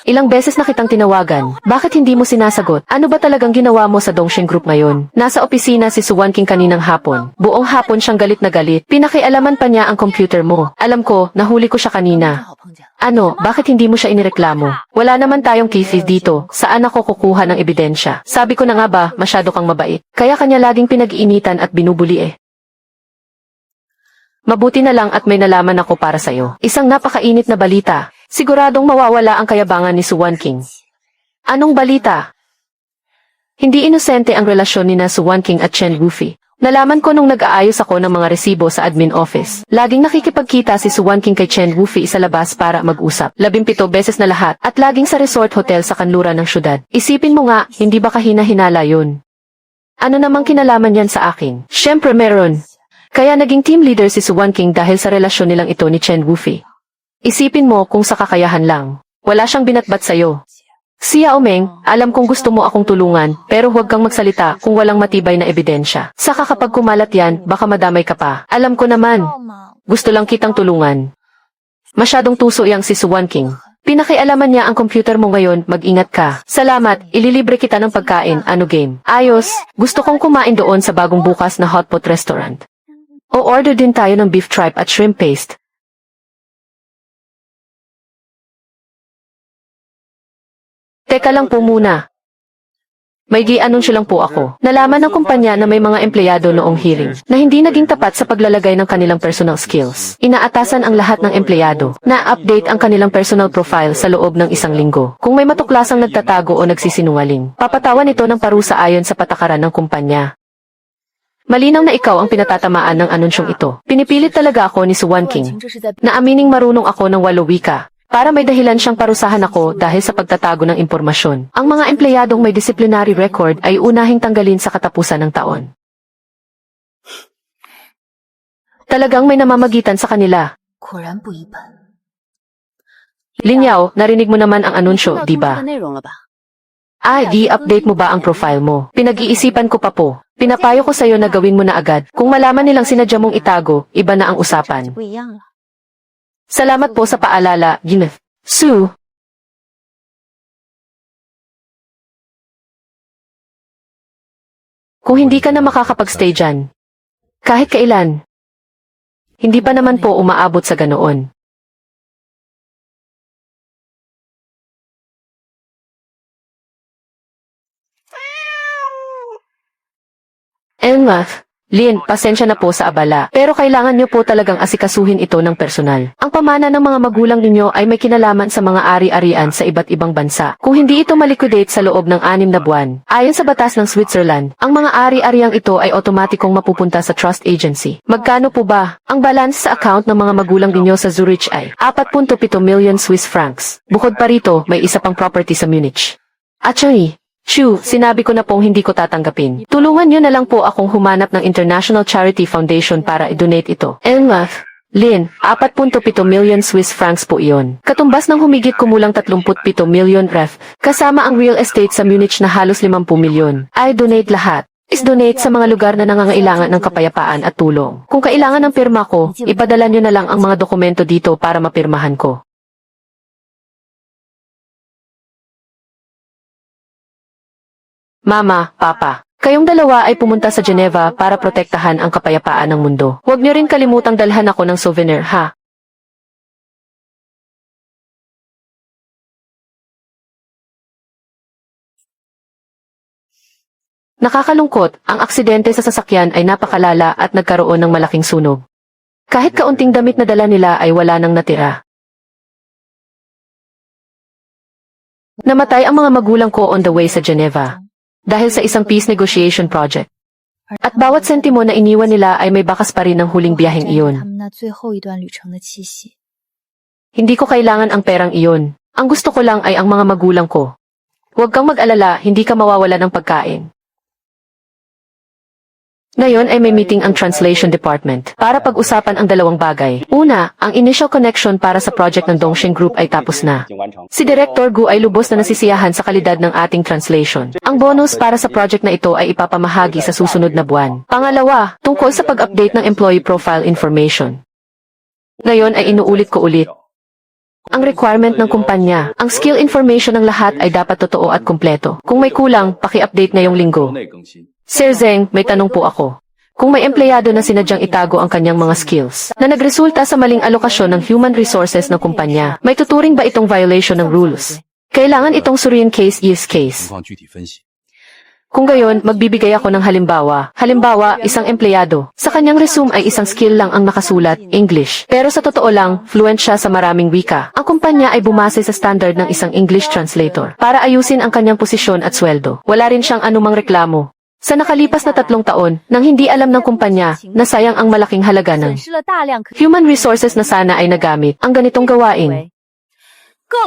Ilang beses na kitang tinawagan, bakit hindi mo sinasagot? Ano ba talagang ginawa mo sa Dongsheng Group ngayon? Nasa opisina si Suwan King kaninang hapon. Buong hapon siyang galit na galit. Pinakialaman pa niya ang computer mo. Alam ko, nahuli ko siya kanina. Ano, bakit hindi mo siya inireklamo? Wala naman tayong cases dito. Saan ako kukuha ng ebidensya? Sabi ko na nga ba, masyado kang mabait. Kaya kanya laging pinag-iinitan at binubuli eh. Mabuti na lang at may nalaman ako para sa'yo. Isang napakainit na balita. Siguradong mawawala ang kayabangan ni Suwan King. Anong balita? Hindi inosente ang relasyon ni na Suwan King at Chen Wufi. Nalaman ko nung nag-aayos ako ng mga resibo sa admin office. Laging nakikipagkita si Suwan King kay Chen Wufi sa labas para mag-usap. 17 beses na lahat at laging sa resort hotel sa kanluran ng syudad. Isipin mo nga, hindi ba kahina-hinala yun? Ano namang kinalaman yan sa akin? Siyempre meron. Kaya naging team leader si Suwan King dahil sa relasyon nilang ito ni Chen Wufi. Isipin mo kung sa kakayahan lang. Wala siyang binatbat sa'yo. Si Yao Meng, alam kong gusto mo akong tulungan, pero huwag kang magsalita kung walang matibay na ebidensya. Saka kapag kumalat yan, baka madamay ka pa. Alam ko naman. Gusto lang kitang tulungan. Masyadong tuso yang si Suwan King. Pinakialaman niya ang computer mo ngayon, mag-ingat ka. Salamat, ililibre kita ng pagkain, ano game? Ayos, gusto kong kumain doon sa bagong bukas na hotpot restaurant. O order din tayo ng beef tripe at shrimp paste. Teka lang po muna. May gi-anunsyo lang po ako. Nalaman ng kumpanya na may mga empleyado noong hearing na hindi naging tapat sa paglalagay ng kanilang personal skills. Inaatasan ang lahat ng empleyado na update ang kanilang personal profile sa loob ng 1 linggo. Kung may matuklasang nagtatago o nagsisinungaling, papatawan ito ng parusa ayon sa patakaran ng kumpanya. Malinaw na ikaw ang pinatatamaan ng anunsyong ito. Pinipilit talaga ako ni Suwan King na amining marunong ako ng 8 wika. Para may dahilan siyang parusahan ako dahil sa pagtatago ng impormasyon. Ang mga empleyadong may disciplinary record ay unahing tanggalin sa katapusan ng taon. Talagang may namamagitan sa kanila. 果然不一般。 Linyaw, narinig mo naman ang anunsyo, di ba? 内容了吧？ I-update mo ba ang profile mo? Pinag-iisipan ko pa po. Pinapayo ko sa'yo na gawin mo na agad. Kung malaman nilang sinadya mong itago, iba na ang usapan. 不一样了。 Salamat po sa paalala, Gineth. Sue. Kung hindi ka na makakapag-stay dyan, kahit kailan, hindi pa naman po umaabot sa ganoon. Emma, Lynn, pasensya na po sa abala, pero kailangan niyo po talagang asikasuhin ito ng personal. Ang pamana ng mga magulang ninyo ay may kinalaman sa mga ari-arian sa iba't ibang bansa. Kung hindi ito maliquidate sa loob ng 6 na buwan, ayon sa batas ng Switzerland, ang mga ari-ariang ito ay otomatikong mapupunta sa trust agency. Magkano po ba? Ang balance sa account ng mga magulang ninyo sa Zurich ay 4.7 million Swiss francs. Bukod pa rito, may isa pang property sa Munich. Actually, sinabi ko na pong hindi ko tatanggapin. Tulungan niyo na lang po akong humanap ng International Charity Foundation para i-donate ito. Elma, Lynn, 4.7 million Swiss francs po iyon. Katumbas ng humigit kumulang 37 million ref, kasama ang real estate sa Munich na halos 50 milyon. I donate lahat. Is-donate sa mga lugar na nangangailangan ng kapayapaan at tulong. Kung kailangan ng pirma ko, ipadala niyo na lang ang mga dokumento dito para mapirmahan ko. Mama, Papa, kayong dalawa ay pumunta sa Geneva para protektahan ang kapayapaan ng mundo. Huwag niyo rin kalimutang dalhan ako ng souvenir, ha? Nakakalungkot, ang aksidente sa sasakyan ay napakalala at nagkaroon ng malaking sunog. Kahit kaunting damit na dala nila ay wala nang natira. Namatay ang mga magulang ko on the way sa Geneva dahil sa isang peace negotiation project. At bawat sentimo na iniwan nila ay may bakas pa rin ng huling biyaheng 他 iyon. 们那最后一段旅程的气息。 Hindi ko kailangan ang perang iyon. Ang gusto ko lang ay ang mga magulang ko. Huwag kang mag-alala, hindi ka mawawala ng pagkain. Ngayon ay may meeting ang Translation Department para pag-usapan ang dalawang bagay. Una, ang initial connection para sa project ng Dongxing Group ay tapos na. Si Director Gu ay lubos na nasisiyahan sa kalidad ng ating translation. Ang bonus para sa project na ito ay ipapamahagi sa susunod na buwan. Pangalawa, tungkol sa pag-update ng employee profile information. Ngayon ay inuulit ko ulit. Ang requirement ng kumpanya, ang skill information ng lahat ay dapat totoo at kumpleto. Kung may kulang, paki-update ngayong linggo. Sir Zeng, may tanong po ako. Kung may empleyado na sinadyang itago ang kanyang mga skills na nagresulta sa maling alokasyon ng human resources ng kumpanya, may tuturing ba itong violation ng rules? Kailangan itong suriin case. 情况具体分析。 Kung gayon, magbibigay ako ng halimbawa. Halimbawa, isang empleyado. Sa kanyang resume ay isang skill lang ang nakasulat, English. Pero sa totoo lang, fluent siya sa maraming wika. Ang kumpanya ay bumase sa standard ng isang English translator para ayusin ang kanyang posisyon at sweldo. Wala rin siyang anumang reklamo. Sa nakalipas na 3 taon, nang hindi alam ng kumpanya na sayang ang malaking halaga ng 损失了大量可 human resources na sana ay nagamit ang ganitong gawain.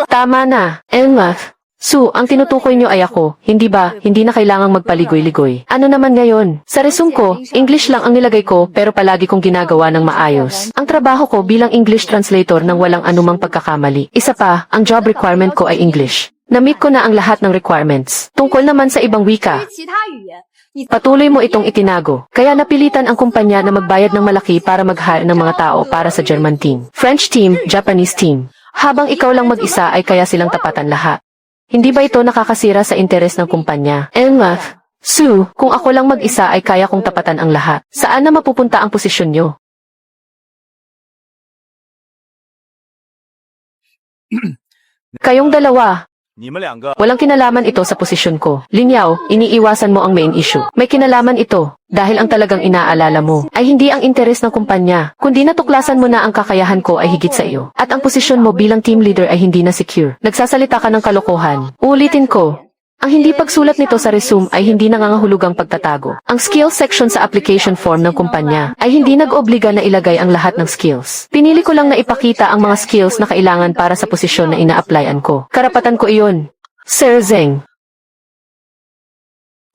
Tama na, Elma. Su, ang tinutukoy niyo ay ako, hindi ba, hindi na kailangang magpaligoy-ligoy. Ano naman ngayon? Sa resume ko, English lang ang nilagay ko pero palagi kong ginagawa ng maayos. Ang trabaho ko bilang English translator nang walang anumang pagkakamali. Isa pa, ang job requirement ko ay English. Na-meet ko na ang lahat ng requirements. Tungkol naman sa ibang wika, 其他语言，你 patuloy mo itong itinago. Kaya napilitan ang kumpanya na magbayad ng malaki para mag-hire ng mga tao para sa German team, French team, Japanese team. Habang ikaw lang mag-isa ay kaya silang tapatan lahat. Hindi ba ito nakakasira sa interes ng kumpanya? Elma, Sue, kung ako lang mag-isa ay kaya kong tapatan ang lahat. Saan na mapupunta ang posisyon nyo? Kayong dalawa, 你们两个 walang kinalaman ito sa posisyon ko. Linyaw, iniiwasan mo ang main issue. May kinalaman ito, dahil ang talagang inaalala mo ay hindi ang interes ng kumpanya, kundi natuklasan mo na ang kakayahan ko ay higit sa iyo. At ang posisyon mo bilang team leader ay hindi na secure. Nagsasalita ka ng kalokohan. Uulitin ko. Ang hindi pagsulat nito sa resume ay hindi nangangahulugang pagtatago. Ang skills section sa application form ng kumpanya ay hindi nag-obliga na ilagay ang lahat ng skills. Pinili ko lang na ipakita ang mga skills na kailangan para sa posisyon na ina-applyan ko. Karapatan ko iyon. Sir Zeng.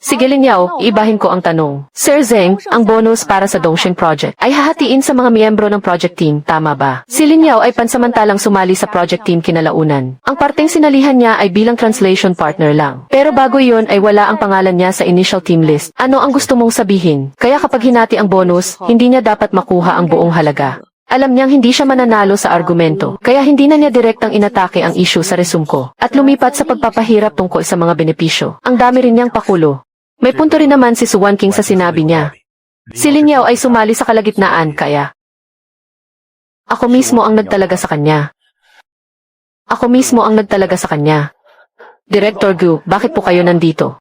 Sige Linyaw, ibahin ko ang tanong. Sir Zeng, ang bonus para sa Dongsheng Project ay hahatiin sa mga miyembro ng project team, tama ba? Si Linyaw ay pansamantalang sumali sa project team kinalaunan. Ang parteng sinalihan niya ay bilang translation partner lang. Pero bago iyon ay wala ang pangalan niya sa initial team list. Ano ang gusto mong sabihin? Kaya kapag hinati ang bonus, hindi niya dapat makuha ang buong halaga. Alam niyang hindi siya mananalo sa argumento, kaya hindi na niya direktang inatake ang issue sa resume ko, at lumipat sa pagpapahirap tungkol sa mga benepisyo. Ang dami rin niyang pakulo. May punto rin naman si Suwan King sa sinabi niya. Si Linyaw ay sumali sa kalagitnaan kaya ako mismo ang nagtalaga sa kanya. Ako mismo ang nagtalaga sa kanya. Director Gu, bakit po kayo nandito?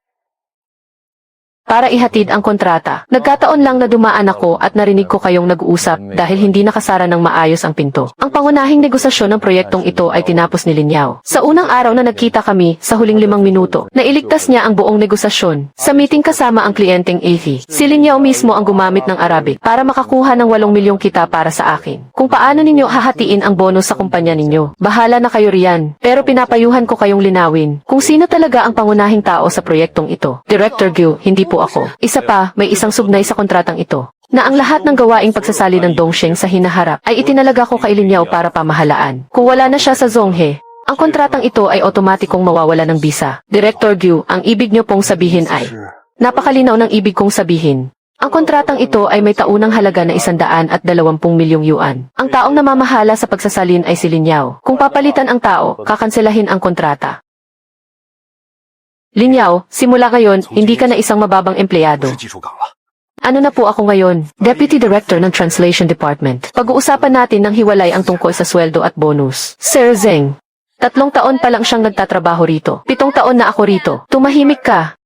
Para ihatid ang kontrata. Nagkataon lang na dumaan ako at narinig ko kayong nag-uusap dahil hindi nakasara ng maayos ang pinto. Ang pangunahing negosasyon ng proyektong ito ay tinapos ni Linyaw. Sa unang araw na nagkita kami, sa huling 5 minuto, nailigtas niya ang buong negosasyon. Sa meeting kasama ang kliyenteng Athie, si Linyaw mismo ang gumamit ng Arabic para makakuha ng 8 milyong kita para sa akin. Kung paano ninyo hahatiin ang bonus sa kumpanya ninyo, bahala na kayo riyan. Pero pinapayuhan ko kayong linawin kung sino talaga ang pangunahing tao sa proyektong ito. Director Gu, hindi po ako. Isa pa, may isang sugnay sa kontratang ito, na ang lahat ng gawaing pagsasali ng Dongsheng sa hinaharap ay itinalaga ko kay Linyaw para pamahalaan. Kung wala na siya sa Zonghe, ang kontratang ito ay otomatikong mawawala ng bisa. Director Gu, ang ibig niyo pong sabihin ay, napakalinaw ng ibig kong sabihin. Ang kontratang ito ay may taunang halaga na 120 milyong yuan. Ang taong namamahala sa pagsasalin ay si Linyaw. Kung papalitan ang tao, kakanselahin ang kontrata. Linyaw, simula ngayon, hindi ka na isang mababang empleyado. 是技术岗了。 Ano na po ako ngayon? Deputy Director ng Translation Department. Pag-uusapan natin ng hiwalay ang tungkol sa sweldo at bonus. Sir Zeng, 3 taon pa lang siyang nagtatrabaho rito. 7 taon na ako rito. Tumahimik ka.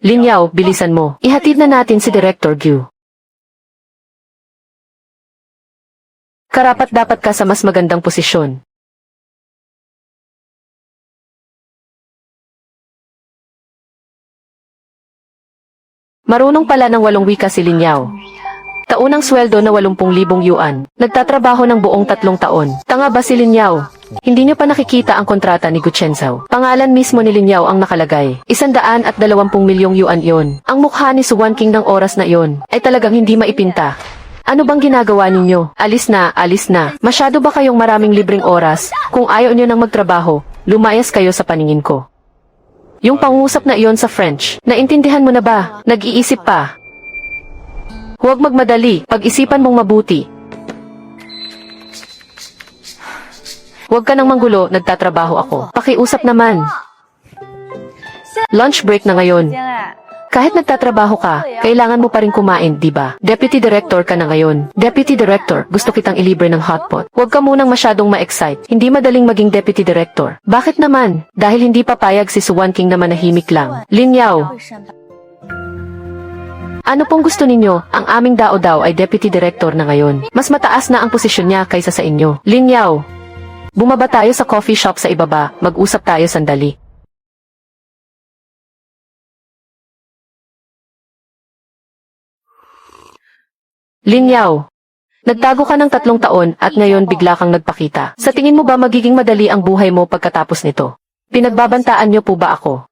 Linyaw, bilisan mo. Ihatid na natin si Director Gu. Karapat-dapat ka sa mas magandang posisyon. Marunong pala ng 8 wika si Linyaw. Taunang sweldo na 80,000 yuan. Nagtatrabaho ng buong 3 taon. Tanga ba si Linyaw? Hindi niyo pa nakikita ang kontrata ni Gu Chenzhao. Pangalan mismo ni Linyaw ang nakalagay. 120 milyong yuan yon. Ang mukha ni Suwan King ng oras na yon ay talagang hindi maipinta. Ano bang ginagawa ninyo? Alis na, alis na. Masyado ba kayong maraming libreng oras? Kung ayaw niyo nang magtrabaho, lumayas kayo sa paningin ko. Yung pangusap na iyon sa French, naintindihan mo na ba? Nag-iisip pa. Huwag magmadali, pag-isipan mong mabuti. Huwag ka nang manggulo, nagtatrabaho ako. Pakiusap naman. Lunch break na ngayon. Kahit nagtatrabaho ka, kailangan mo pa rin kumain, di ba? Deputy Director ka na ngayon. Deputy Director, gusto kitang ilibre ng hotpot. Huwag ka munang masyadong ma-excite. Hindi madaling maging Deputy Director. Bakit naman? Dahil hindi papayag si Suwan King na manahimik lang. Linyaw, ano pong gusto ninyo? Ang aming dao-dao ay Deputy Director na ngayon. Mas mataas na ang posisyon niya kaysa sa inyo. Linyaw, bumaba tayo sa coffee shop sa ibaba. Mag-usap tayo sandali. Linyaw, nagtago ka ng 3 taon at ngayon bigla kang nagpakita. Sa tingin mo ba magiging madali ang buhay mo pagkatapos nito? Pinagbabantaan niyo po ba ako?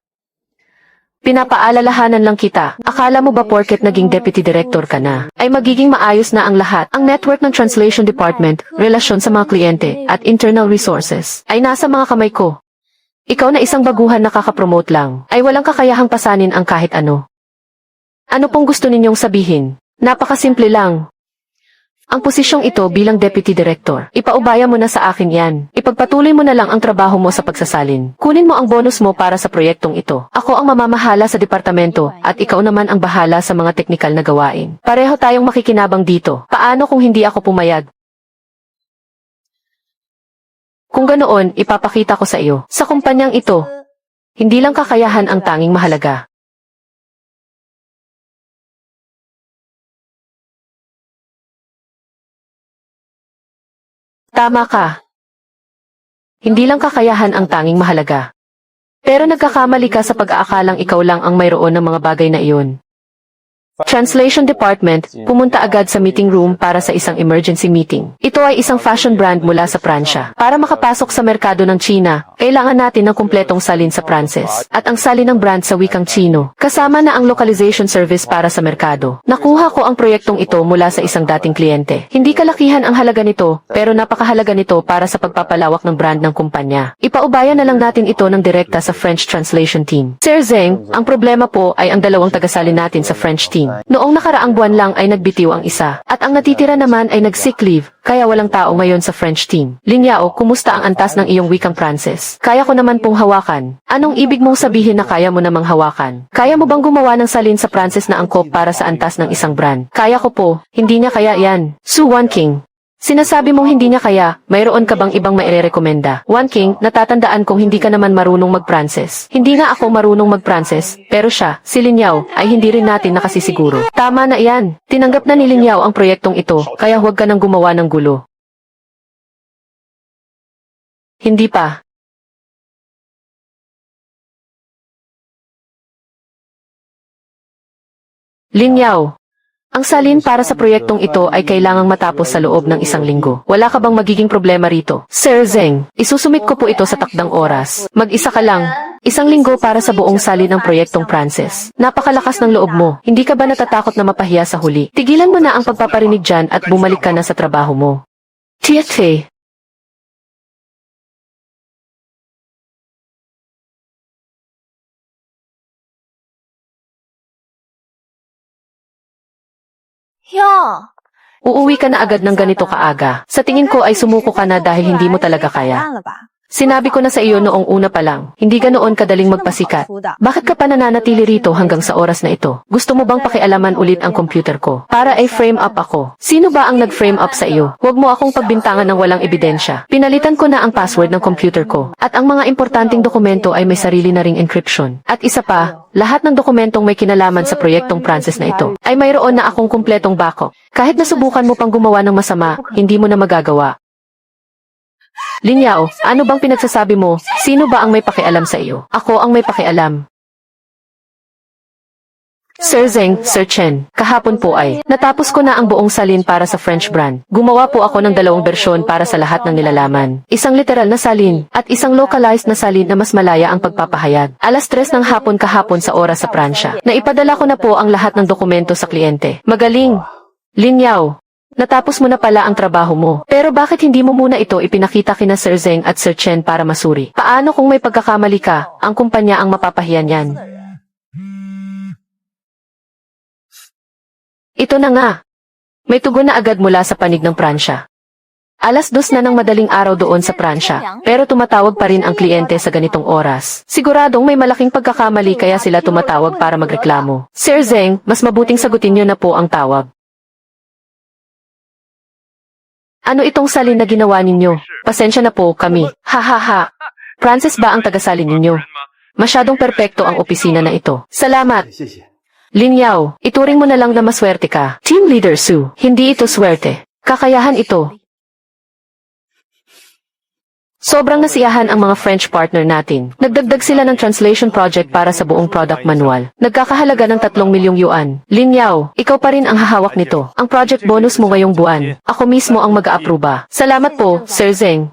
Pinapaalalahanan lang kita. Akala mo ba porket naging Deputy Director ka na, ay magiging maayos na ang lahat? Ang network ng Translation Department, relasyon sa mga kliyente, at internal resources, ay nasa mga kamay ko. Ikaw na isang baguhan na kakapromote lang, ay walang kakayahang pasanin ang kahit ano. Ano pong gusto ninyong sabihin? Napakasimple lang. ang posisyong ito bilang Deputy Director. Ipaubaya mo na sa akin yan. Ipagpatuloy mo na lang ang trabaho mo sa pagsasalin. Kunin mo ang bonus mo para sa proyektong ito. Ako ang mamamahala sa departamento at ikaw naman ang bahala sa mga teknikal na gawain. Pareho tayong makikinabang dito. Paano kung hindi ako pumayag? Kung ganoon, ipapakita ko sa iyo. Sa kumpanyang ito, hindi lang kakayahan ang tanging mahalaga. Tama ka. Hindi lang kakayahan ang tanging mahalaga. Pero nagkakamali ka sa pag-aakalang ikaw lang ang mayroon ng mga bagay na iyon. Translation Department, pumunta agad sa meeting room para sa isang emergency meeting. Ito ay isang fashion brand mula sa Pransya. Para makapasok sa merkado ng China, kailangan natin ng kumpletong salin sa Pranses at ang salin ng brand sa wikang Chino. Kasama na ang localization service para sa merkado. Nakuha ko ang proyektong ito mula sa isang dating kliyente. Hindi kalakihan ang halaga nito, pero napakahalaga nito para sa pagpapalawak ng brand ng kumpanya. Ipaubaya na lang natin ito ng direkta sa French translation team. Sir Zeng, ang problema po ay ang dalawang tagasalin natin sa French team. Noong nakaraang buwan lang ay nagbitiw ang isa, at ang natitira naman ay nag-sick leave, kaya walang tao ngayon sa French team. Lin Yao, kumusta ang antas ng iyong wikang Pranses? Kaya ko naman pong hawakan. Anong ibig mong sabihin na kaya mo namang hawakan? Kaya mo bang gumawa ng salin sa Pranses na angkop para sa antas ng isang brand? Kaya ko po, hindi niya kaya yan. Su Wanking. Sinasabi mong hindi niya kaya, mayroon ka bang ibang mairerekomenda? Wanking, natatandaan kong hindi ka naman marunong mag-Pranses. Hindi nga ako marunong mag-Pranses, pero siya, si Lin Yao, ay hindi rin natin nakasisiguro. Tama na yan. Tinanggap na ni Lin Yao ang proyektong ito, kaya huwag ka nang gumawa ng gulo. Hindi pa. Lin Yao. Ang salin para sa proyektong ito ay kailangang matapos sa loob ng isang linggo. Wala ka bang magiging problema rito? Sir Zeng, isusumit ko po ito sa takdang oras. Mag-isa ka lang. Isang linggo para sa buong salin ng proyektong Pranses. Napakalakas ng loob mo. Hindi ka ba natatakot na mapahiya sa huli? Tigilan mo na ang pagpaparinig dyan at bumalik ka na sa trabaho mo. Tietze. Ja. Uuwi ka na agad ng ganito kaaga. Sa tingin ko ay sumuko ka na dahil hindi mo talaga kaya. Sinabi ko na sa iyo noong una pa lang, hindi ganoon kadaling magpasikat. Bakit ka pa nananatili rito hanggang sa oras na ito? Gusto mo bang pakialaman ulit ang computer ko? Para ay frame up ako. Sino ba ang nag-frame up sa iyo? Huwag mo akong pagbintangan ng walang ebidensya. Pinalitan ko na ang password ng computer ko. At ang mga importanteng dokumento ay may sarili na ring encryption. At isa pa, lahat ng dokumentong may kinalaman sa proyektong Pranses na ito ay mayroon na akong kumpletong backup. Kahit nasubukan mo pang gumawa ng masama, hindi mo na magagawa. Lin Yao, ano bang pinagsasabi mo? Sino ba ang may pakialam sa iyo? Ako ang may pakialam. Sir Zeng, Sir Chen, kahapon po ay natapos ko na ang buong salin para sa French brand. Gumawa po ako ng dalawang bersyon para sa lahat ng nilalaman. Isang literal na salin at isang localized na salin na mas malaya ang pagpapahayag. Alas 3 ng hapon kahapon sa oras sa Pransya. Naipadala ko na po ang lahat ng dokumento sa kliyente. Magaling! Lin Yao, natapos mo na pala ang trabaho mo. Pero bakit hindi mo muna ito ipinakita kina Sir Zeng at Sir Chen para masuri? Paano kung may pagkakamali ka, ang kumpanya ang mapapahiyan yan? Ito na nga. May tugon na agad mula sa panig ng Pransya. Alas 2 na ng madaling araw doon sa Pransya, pero tumatawag pa rin ang kliyente sa ganitong oras. Siguradong may malaking pagkakamali kaya sila tumatawag para magreklamo. Sir Zeng, mas mabuting sagutin niyo na po ang tawag. Ano itong salin na ginawa ninyo? Pasensya na po kami. Ha ha ha. Pranses ba ang tagasalin ninyo? Masyadong perpekto ang opisina na ito. Salamat. 谢谢。 Lin Yao, ituring mo na lang na maswerte ka. Team Leader Su, hindi ito swerte. Kakayahan ito. Sobrang nasiyahan ang mga French partner natin. Nagdagdag sila ng translation project para sa buong product manual. Nagkakahalaga ng 3 milyong yuan. Lin Yao, ikaw pa rin ang hahawak nito. Ang project bonus mo ngayong buwan. Ako mismo ang mag-aaproba. Salamat po, Sir Zeng.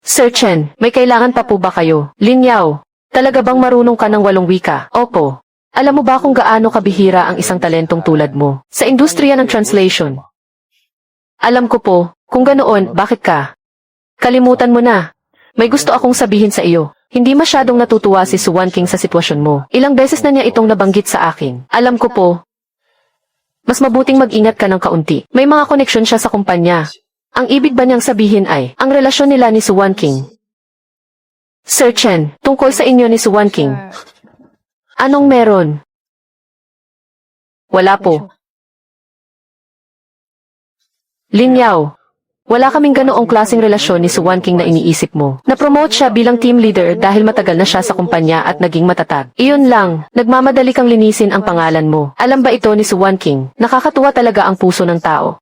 Sir Chen, may kailangan pa po ba kayo? Lin Yao, talaga bang marunong ka ng 8 wika? Opo. Alam mo ba kung gaano kabihira ang isang talentong tulad mo? Sa industriya ng translation. Alam ko po, kung ganoon, bakit ka? Kalimutan mo na. May gusto akong sabihin sa iyo. Hindi masyadong natutuwa si Suwan King sa sitwasyon mo. Ilang beses na niya itong nabanggit sa akin. Alam ko po. Mas mabuting mag-ingat ka ng kaunti. May mga koneksyon siya sa kumpanya. Ang ibig ba niyang sabihin ay, ang relasyon nila ni Suwan King. Sir Chen, tungkol sa inyo ni Suwan King. Anong meron? Wala po. Lin Yao. Wala kaming ganoong klaseng relasyon ni Suwan King na iniisip mo. Na-promote siya bilang team leader dahil matagal na siya sa kumpanya at naging matatag. Iyon lang, nagmamadali kang linisin ang pangalan mo. Alam ba ito ni Suwan King? Nakakatuwa talaga ang puso ng tao.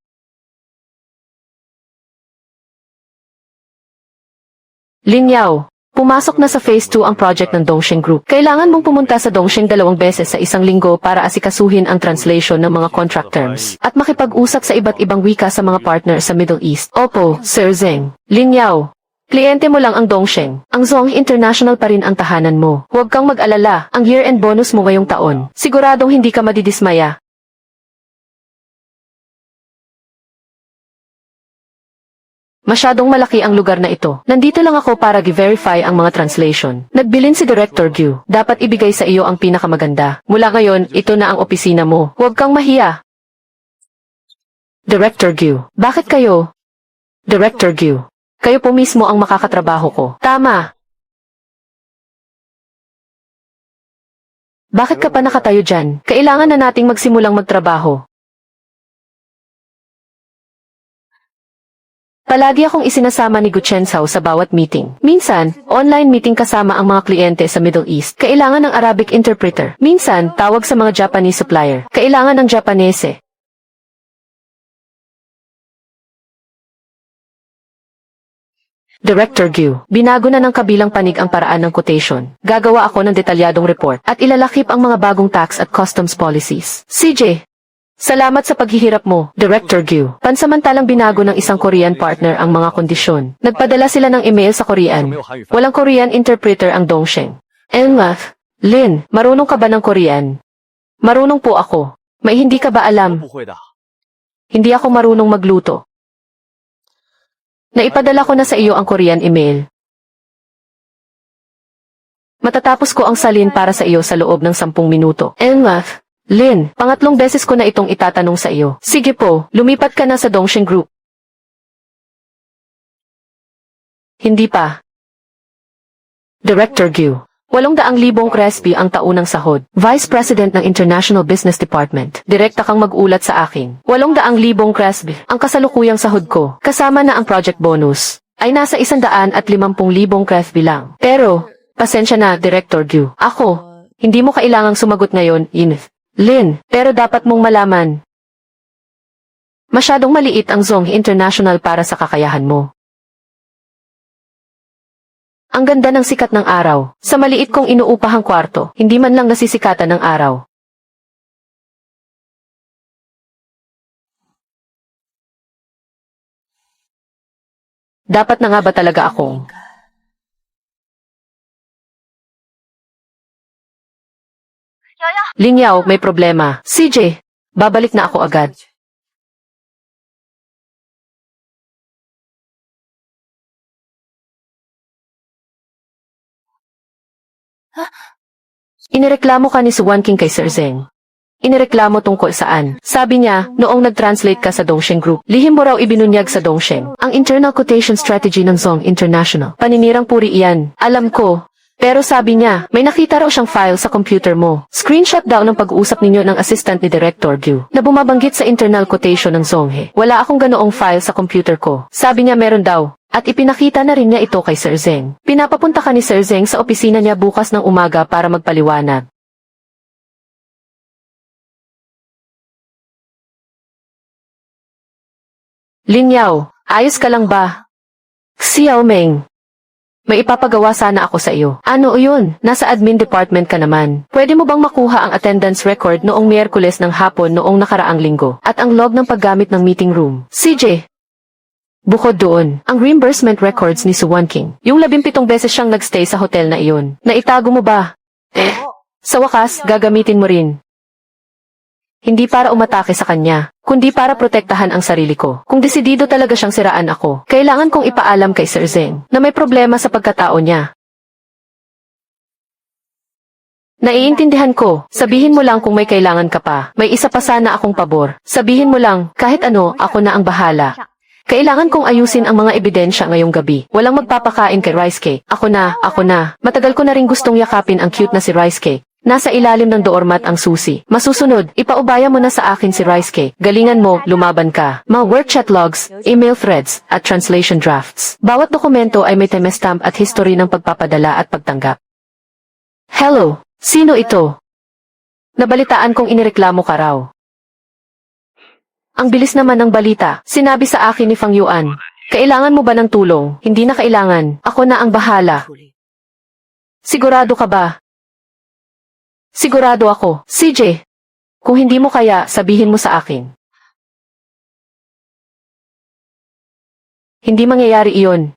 Lin Yao. Pumasok na sa Phase 2 ang project ng Dongsheng Group. Kailangan mong pumunta sa Dongsheng 2 beses sa isang linggo para asikasuhin ang translation ng mga contract terms at makipag-usap sa iba't ibang wika sa mga partner sa Middle East. Opo, Sir Zeng. Lin Yao. Kliyente mo lang ang Dongsheng. Ang Zong International pa rin ang tahanan mo. Huwag kang mag-alala, ang year-end bonus mo ngayong taon. Siguradong hindi ka madidismaya. Masyadong malaki ang lugar na ito. Nandito lang ako para i-verify ang mga translation. Nagbilin si Director Gyu. Dapat ibigay sa iyo ang pinakamaganda. Mula ngayon, ito na ang opisina mo. Huwag kang mahiya. Director Gyu. Bakit kayo? Director Gyu. Kayo po mismo ang makakatrabaho ko. Tama. Bakit ka pa nakatayo dyan? Kailangan na nating magsimulang magtrabaho. Palagi akong isinasama ni Gu Chenzhao sa bawat meeting. Minsan, online meeting kasama ang mga kliyente sa Middle East. Kailangan ng Arabic interpreter. Minsan, tawag sa mga Japanese supplier. Kailangan ng Japanese. Director Gyu, binago na ng kabilang panig ang paraan ng quotation. Gagawa ako ng detalyadong report at ilalakip ang mga bagong tax at customs policies. CJ, salamat sa paghihirap mo, Director Gyu. Pansamantalang binago ng isang Korean partner ang mga kondisyon. Nagpadala sila ng email sa Korean. Walang Korean interpreter ang Dongsheng. Elmath, Lin, marunong ka ba ng Korean? Marunong po ako. May hindi ka ba alam? 不会的。 Hindi ako marunong magluto. Naipadala ko na sa iyo ang Korean email. Matatapos ko ang salin para sa iyo sa loob ng 10 minuto. Elmath, Lin, pangatlong beses ko na itong itatanong sa iyo. Sige po, lumipat ka na sa Dongsheng Group. Hindi pa. Director Gyu. 800,000 Crespi ang taunang sahod. Vice President ng International Business Department. Direkta kang magulat sa akin. 800,000 Crespi ang kasalukuyang sahod ko. Kasama na ang project bonus. Ay nasa 150,000 Crespi lang. Pero, pasensya na, Director Gyu. Ako, hindi mo kailangang sumagot ngayon, Lin, pero dapat mong malaman. Masyadong maliit ang Zong International para sa kakayahan mo. Ang ganda ng sikat ng araw. Sa maliit kong inuupahang kwarto, hindi man lang nasisikatan ng araw. Dapat na nga ba talaga akong... Linyaw, may problema. CJ, babalik na ako agad. Inireklamo ka ni Suwan King kay Sir Zeng. Inireklamo tungkol saan? Sabi niya, noong nag-translate ka sa Dongsheng Group, lihim mo raw ibinunyag sa Dongsheng. Ang internal quotation strategy ng Zong International. Paninirang puri iyan. Alam ko. Pero sabi niya, may nakita raw siyang file sa computer mo. Screenshot daw ng pag-uusap ninyo ng assistant ni Director Gyu na bumabanggit sa internal quotation ng Zonghe. Wala akong ganoong file sa computer ko. Sabi niya meron daw. At ipinakita na rin niya ito kay Sir Zeng. Pinapapunta ka ni Sir Zeng sa opisina niya bukas ng umaga para magpaliwanag. Linyaw, ayos ka lang ba? Xiaoming, may ipapagawa sana ako sa iyo. Ano yun? Nasa admin department ka naman. Pwede mo bang makuha ang attendance record noong Miyerkules ng hapon noong nakaraang linggo at ang log ng paggamit ng meeting room? CJ, bukod doon, ang reimbursement records ni Suwan King. Yung 17 beses siyang nagstay sa hotel na iyon. Naitago mo ba? Sa wakas, gagamitin mo rin. Hindi para umatake sa kanya, kundi para protektahan ang sarili ko. Kung desidido talaga siyang siraan ako, kailangan kong ipaalam kay Sir Zeng na may problema sa pagkatao niya. Naiintindihan ko. Sabihin mo lang kung may kailangan ka pa. May isa pa sana akong pabor. Sabihin mo lang, kahit ano, ako na ang bahala. Kailangan kong ayusin ang mga ebidensya ngayong gabi. Walang magpapakain kay Risuke. Ako na. Matagal ko na rin gustong yakapin ang cute na si Risuke. Nasa ilalim ng doormat ang susi. Masusunod, ipaubaya mo na sa akin si Risuke. Galingan mo, lumaban ka. Mga work chat logs, email threads, at translation drafts. Bawat dokumento ay may timestamp at history ng pagpapadala at pagtanggap. Hello, sino ito? Nabalitaan kong inireklamo ka raw. Ang bilis naman ng balita. Sinabi sa akin ni Fang Yuan. Kailangan mo ba ng tulong? Hindi na kailangan. Ako na ang bahala. Sigurado ka ba? Sigurado ako. CJ, kung hindi mo kaya, sabihin mo sa akin. Hindi mangyayari iyon.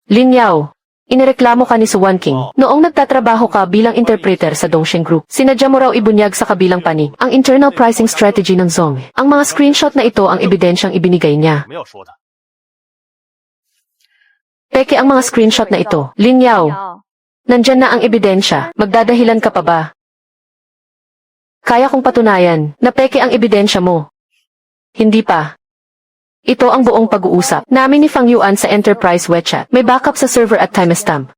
Lin Yao, inireklamo ka ni Suwan King. Noong nagtatrabaho ka bilang interpreter sa Dongsheng Group, sinadya mo raw ibunyag sa kabilang panig ang internal pricing strategy ng Zong. Ang mga screenshot na ito ang ebidensyang ibinigay niya. Peke ang mga screenshot na ito. Lin Yao, nandyan na ang ebidensya. Magdadahilan ka pa ba? Kaya kong patunayan na peke ang ebidensya mo. Hindi pa. Ito ang buong pag-uusap namin ni Fang Yuan sa Enterprise WeChat. May backup sa server at timestamp.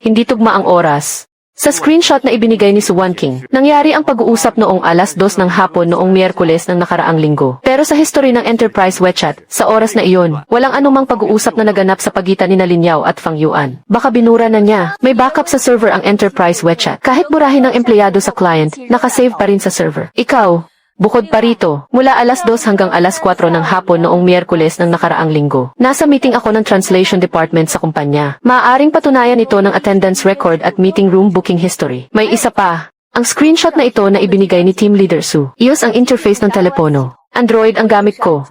Hindi tugma ang oras. Sa screenshot na ibinigay ni Suwan King, nangyari ang pag-uusap noong 2:00 ng hapon noong Miyerkules ng nakaraang linggo. Pero sa history ng Enterprise WeChat, sa oras na iyon, walang anumang pag-uusap na naganap sa pagitan ni Lin Yao at Fang Yuan. Baka binura na niya. May backup sa server ang Enterprise WeChat. Kahit burahin ng empleyado sa client, nakasave pa rin sa server. Ikaw, bukod pa rito, mula 2:00 hanggang 4:00 ng hapon noong Miyerkules ng nakaraang linggo, nasa meeting ako ng translation department sa kumpanya. Maaaring patunayan ito ng attendance record at meeting room booking history. May isa pa, ang screenshot na ito na ibinigay ni Team Leader Su. iOS ang interface ng telepono. Android ang gamit ko.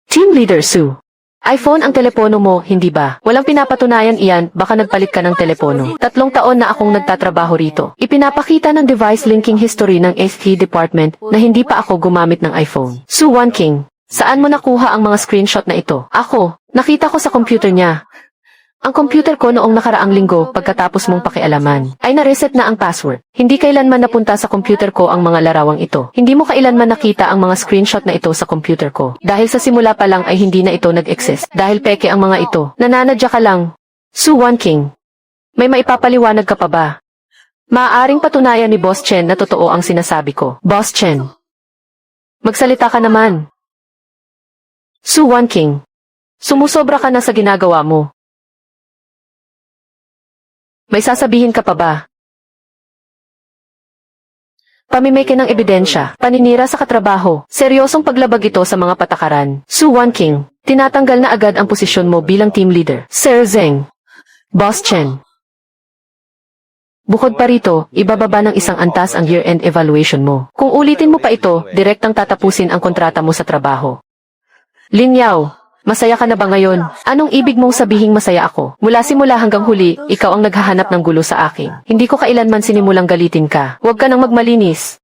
Team Leader Su, iPhone ang telepono mo, hindi ba? Walang pinapatunayan iyan, baka nagpalit ka ng telepono. 3 taon na akong nagtatrabaho rito. Ipinapakita ng device linking history ng ST department na hindi pa ako gumamit ng iPhone. Suwan King, saan mo nakuha ang mga screenshot na ito? Ako, nakita ko sa computer niya. Ang computer ko noong nakaraang linggo pagkatapos mong pakialaman ay na-reset na ang password. Hindi kailanman napunta sa computer ko ang mga larawang ito. Hindi mo kailanman nakita ang mga screenshot na ito sa computer ko. Dahil sa simula pa lang ay hindi na ito nag-exist. Dahil peke ang mga ito. Nananadya ka lang. Suwan King, may maipapaliwanag ka pa ba? Maaaring patunayan ni Boss Chen na totoo ang sinasabi ko. Boss Chen, magsalita ka naman. Suwan King, sumusobra ka na sa ginagawa mo. May sasabihin ka pa ba? Pamimeke ng ebidensya, paninira sa katrabaho, seryosong paglabag ito sa mga patakaran. Suwan King, tinatanggal na agad ang posisyon mo bilang team leader. Sir Zeng, Boss Chen. Bukod pa rito, ibababa ng 1 antas ang year-end evaluation mo. Kung ulitin mo pa ito, direktang tatapusin ang kontrata mo sa trabaho. Lin Yao, masaya ka na ba ngayon? Anong ibig mong sabihing masaya ako? Mula simula hanggang huli, ikaw ang naghahanap ng gulo sa akin. Hindi ko kailanman sinimulang galitin ka. Huwag ka nang magmalinis.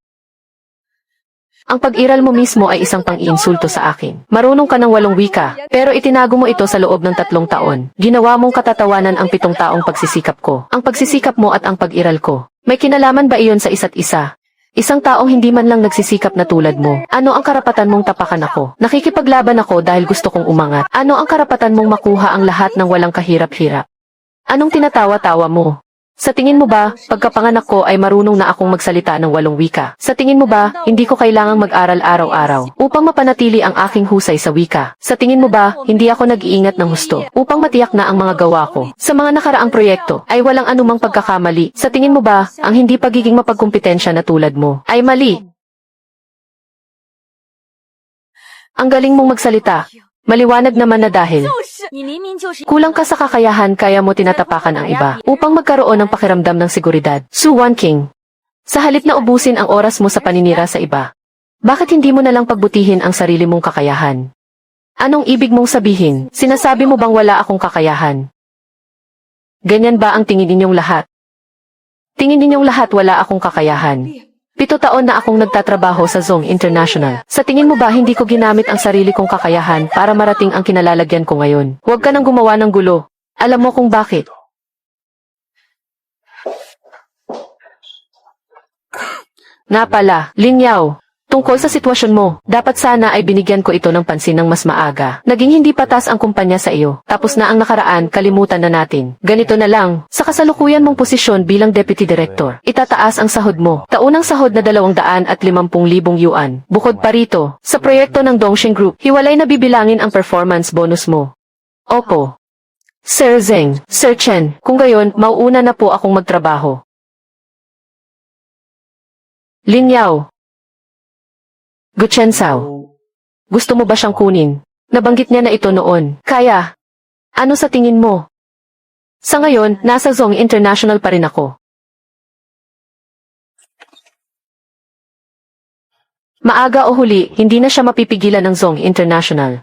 Ang pag-iral mo mismo ay isang pang-iinsulto sa akin. Marunong ka ng 8 wika, pero itinago mo ito sa loob ng 3 taon. Ginawa mong katatawanan ang 7 taong pagsisikap ko. Ang pagsisikap mo at ang pag-iral ko. May kinalaman ba iyon sa isa't isa? Isang taong hindi man lang nagsisikap na tulad mo. Ano ang karapatan mong tapakan ako? Nakikipaglaban ako dahil gusto kong umangat. Ano ang karapatan mong makuha ang lahat ng walang kahirap-hirap? Anong tinatawa-tawa mo? Sa tingin mo ba, pagkapanganak ko ay marunong na akong magsalita ng 8 wika? Sa tingin mo ba, hindi ko kailangang mag-aral araw-araw upang mapanatili ang aking husay sa wika? Sa tingin mo ba, hindi ako nag-iingat ng husto upang matiyak na ang mga gawa ko sa mga nakaraang proyekto ay walang anumang pagkakamali? Sa tingin mo ba, ang hindi pagiging mapagkumpetensya na tulad mo ay mali? Ang galing mong magsalita. Maliwanag naman na dahil kulang ka sa kakayahan kaya mo tinatapakan ang iba upang magkaroon ng pakiramdam ng seguridad. Suwan King, sa halip na ubusin ang oras mo sa paninira sa iba, bakit hindi mo nalang pagbutihin ang sarili mong kakayahan? Anong ibig mong sabihin? Sinasabi mo bang wala akong kakayahan? Ganyan ba ang tingin ninyong lahat? Tingin ninyong lahat wala akong kakayahan? 7 taon na akong nagtatrabaho sa Zong International. Sa tingin mo ba hindi ko ginamit ang sarili kong kakayahan para marating ang kinalalagyan ko ngayon? Huwag ka nang gumawa ng gulo. Alam mo kung bakit? Nga pala, Lin Yao. Tungkol sa sitwasyon mo, dapat sana ay binigyan ko ito ng pansin ng mas maaga. Naging hindi patas ang kumpanya sa iyo. Tapos na ang nakaraan, kalimutan na natin. Ganito na lang, sa kasalukuyan mong posisyon bilang Deputy Director, itataas ang sahod mo. Taunang sahod na 250,000 yuan. Bukod pa rito, sa proyekto ng Dongxing Group, hiwalay na bibilangin ang performance bonus mo. Opo. Sir Zeng, Sir Chen, kung gayon, mauuna na po akong magtrabaho. Lin Yao. Guchen Sao. Gusto mo ba siyang kunin? Nabanggit niya na ito noon. Kaya. Ano sa tingin mo? Sa ngayon, nasa Zong International pa rin ako. Maaga o huli, hindi na siya mapipigilan ng Zong International.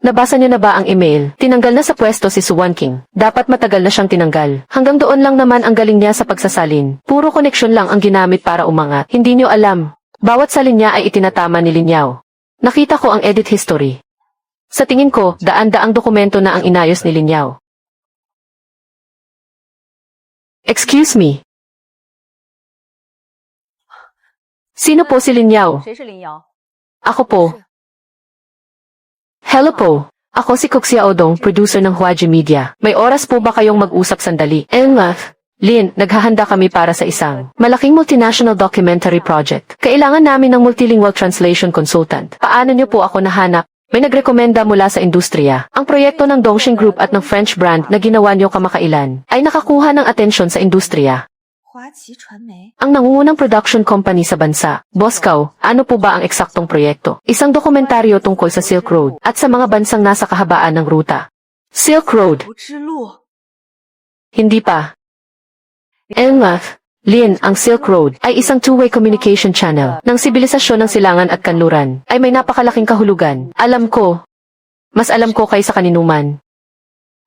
Nabasa niyo na ba ang email? Tinanggal na sa pwesto si Suwan King. Dapat matagal na siyang tinanggal. Hanggang doon lang naman ang galing niya sa pagsasalin. Puro koneksyon lang ang ginamit para umangat. Hindi niyo alam. Bawat salin niya ay itinatama ni Lin Yao. Nakita ko ang edit history. Sa tingin ko, daan-daang dokumento na ang inayos ni Lin Yao. Excuse me. Sino po si Lin Yao? 谁是林瑶？ Ako po. Hello po. Ako si Kok Xiaodong, producer ng Huaji Media. May oras po ba kayong mag-usap sandali? Lin, naghahanda kami para sa isang malaking multinational documentary project. Kailangan namin ng multilingual translation consultant. Paano niyo po ako nahanap? May nagrekomenda mula sa industriya. Ang proyekto ng Dongxing Group at ng French brand na ginawa niyo kamakailan ay nakakuha ng atensyon sa industriya. 华旗传媒。 Ang nangungunang production company sa bansa. Boscow, ano po ba ang eksaktong proyekto? Isang dokumentaryo tungkol sa Silk Road at sa mga bansang nasa kahabaan ng ruta. Silk Road. 不之路。 Hindi pa. Lin, ang Silk Road ay isang two-way communication channel ng sibilisasyon ng silangan at kanluran ay may napakalaking kahulugan. Alam ko. Mas alam ko kaysa kaninuman.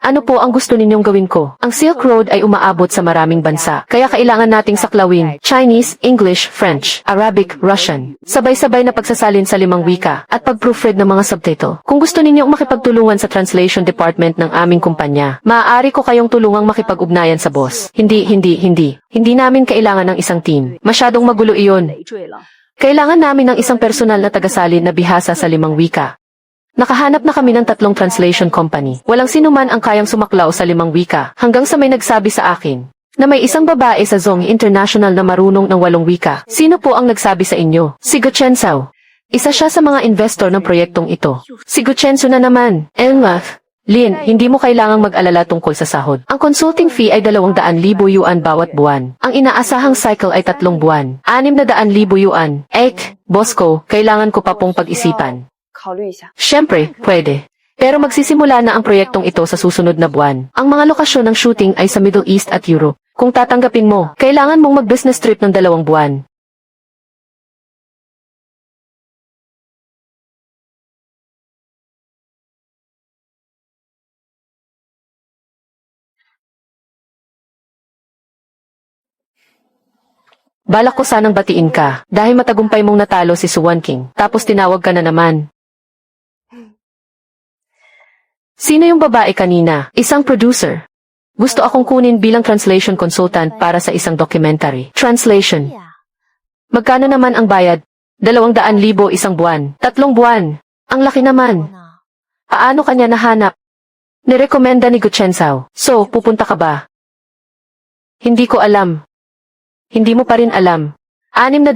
Ano po ang gusto ninyong gawin ko? Ang Silk Road ay umaabot sa maraming bansa, kaya kailangan nating saklawin Chinese, English, French, Arabic, Russian. Sabay-sabay na pagsasalin sa 5 wika at pag-proofread ng mga subtitle. Kung gusto ninyong makipagtulungan sa translation department ng aming kumpanya, maaari ko kayong tulungang makipag-ugnayan sa boss. Hindi. Hindi namin kailangan ng isang team. Masyadong magulo iyon. 累赘了。 Kailangan namin ng isang personal na tagasalin na bihasa sa 5 wika. Nakahanap na kami ng 3 translation company. Walang sinuman ang kayang sumaklaw sa 5 wika, hanggang sa may nagsabi sa akin na may isang babae sa Zong International na marunong ng 8 wika. Sino po ang nagsabi sa inyo? Si Guchen Sao. Isa siya sa mga investor ng proyektong ito. Si Guchen Sao na naman. Lin, hindi mo kailangang mag-alala tungkol sa sahod. Ang consulting fee ay 200,000 yuan bawat buwan. Ang inaasahang cycle ay 3 buwan. 600,000 yuan. Boss ko, kailangan ko pa pong pag-isipan. 考虑一下。 Siyempre, pwede. Pero magsisimula na ang proyektong ito sa susunod na buwan. Ang mga lokasyon ng shooting ay sa Middle East at Europe. Kung tatanggapin mo, kailangan mong mag-business trip ng 2 buwan. Balak ko sanang batiin ka, dahil matagumpay mong natalo si Suwan King, tapos tinawag ka na naman. Sino yung babae kanina? Isang producer. Gusto akong kunin bilang translation consultant para sa isang documentary. Translation. Magkano naman ang bayad? 200,000 isang buwan. 3 buwan. Ang laki naman. Paano kanya nahanap? Nirekomenda ni Guchen Sao. So, pupunta ka ba? Hindi ko alam. Hindi mo pa rin alam. 600,000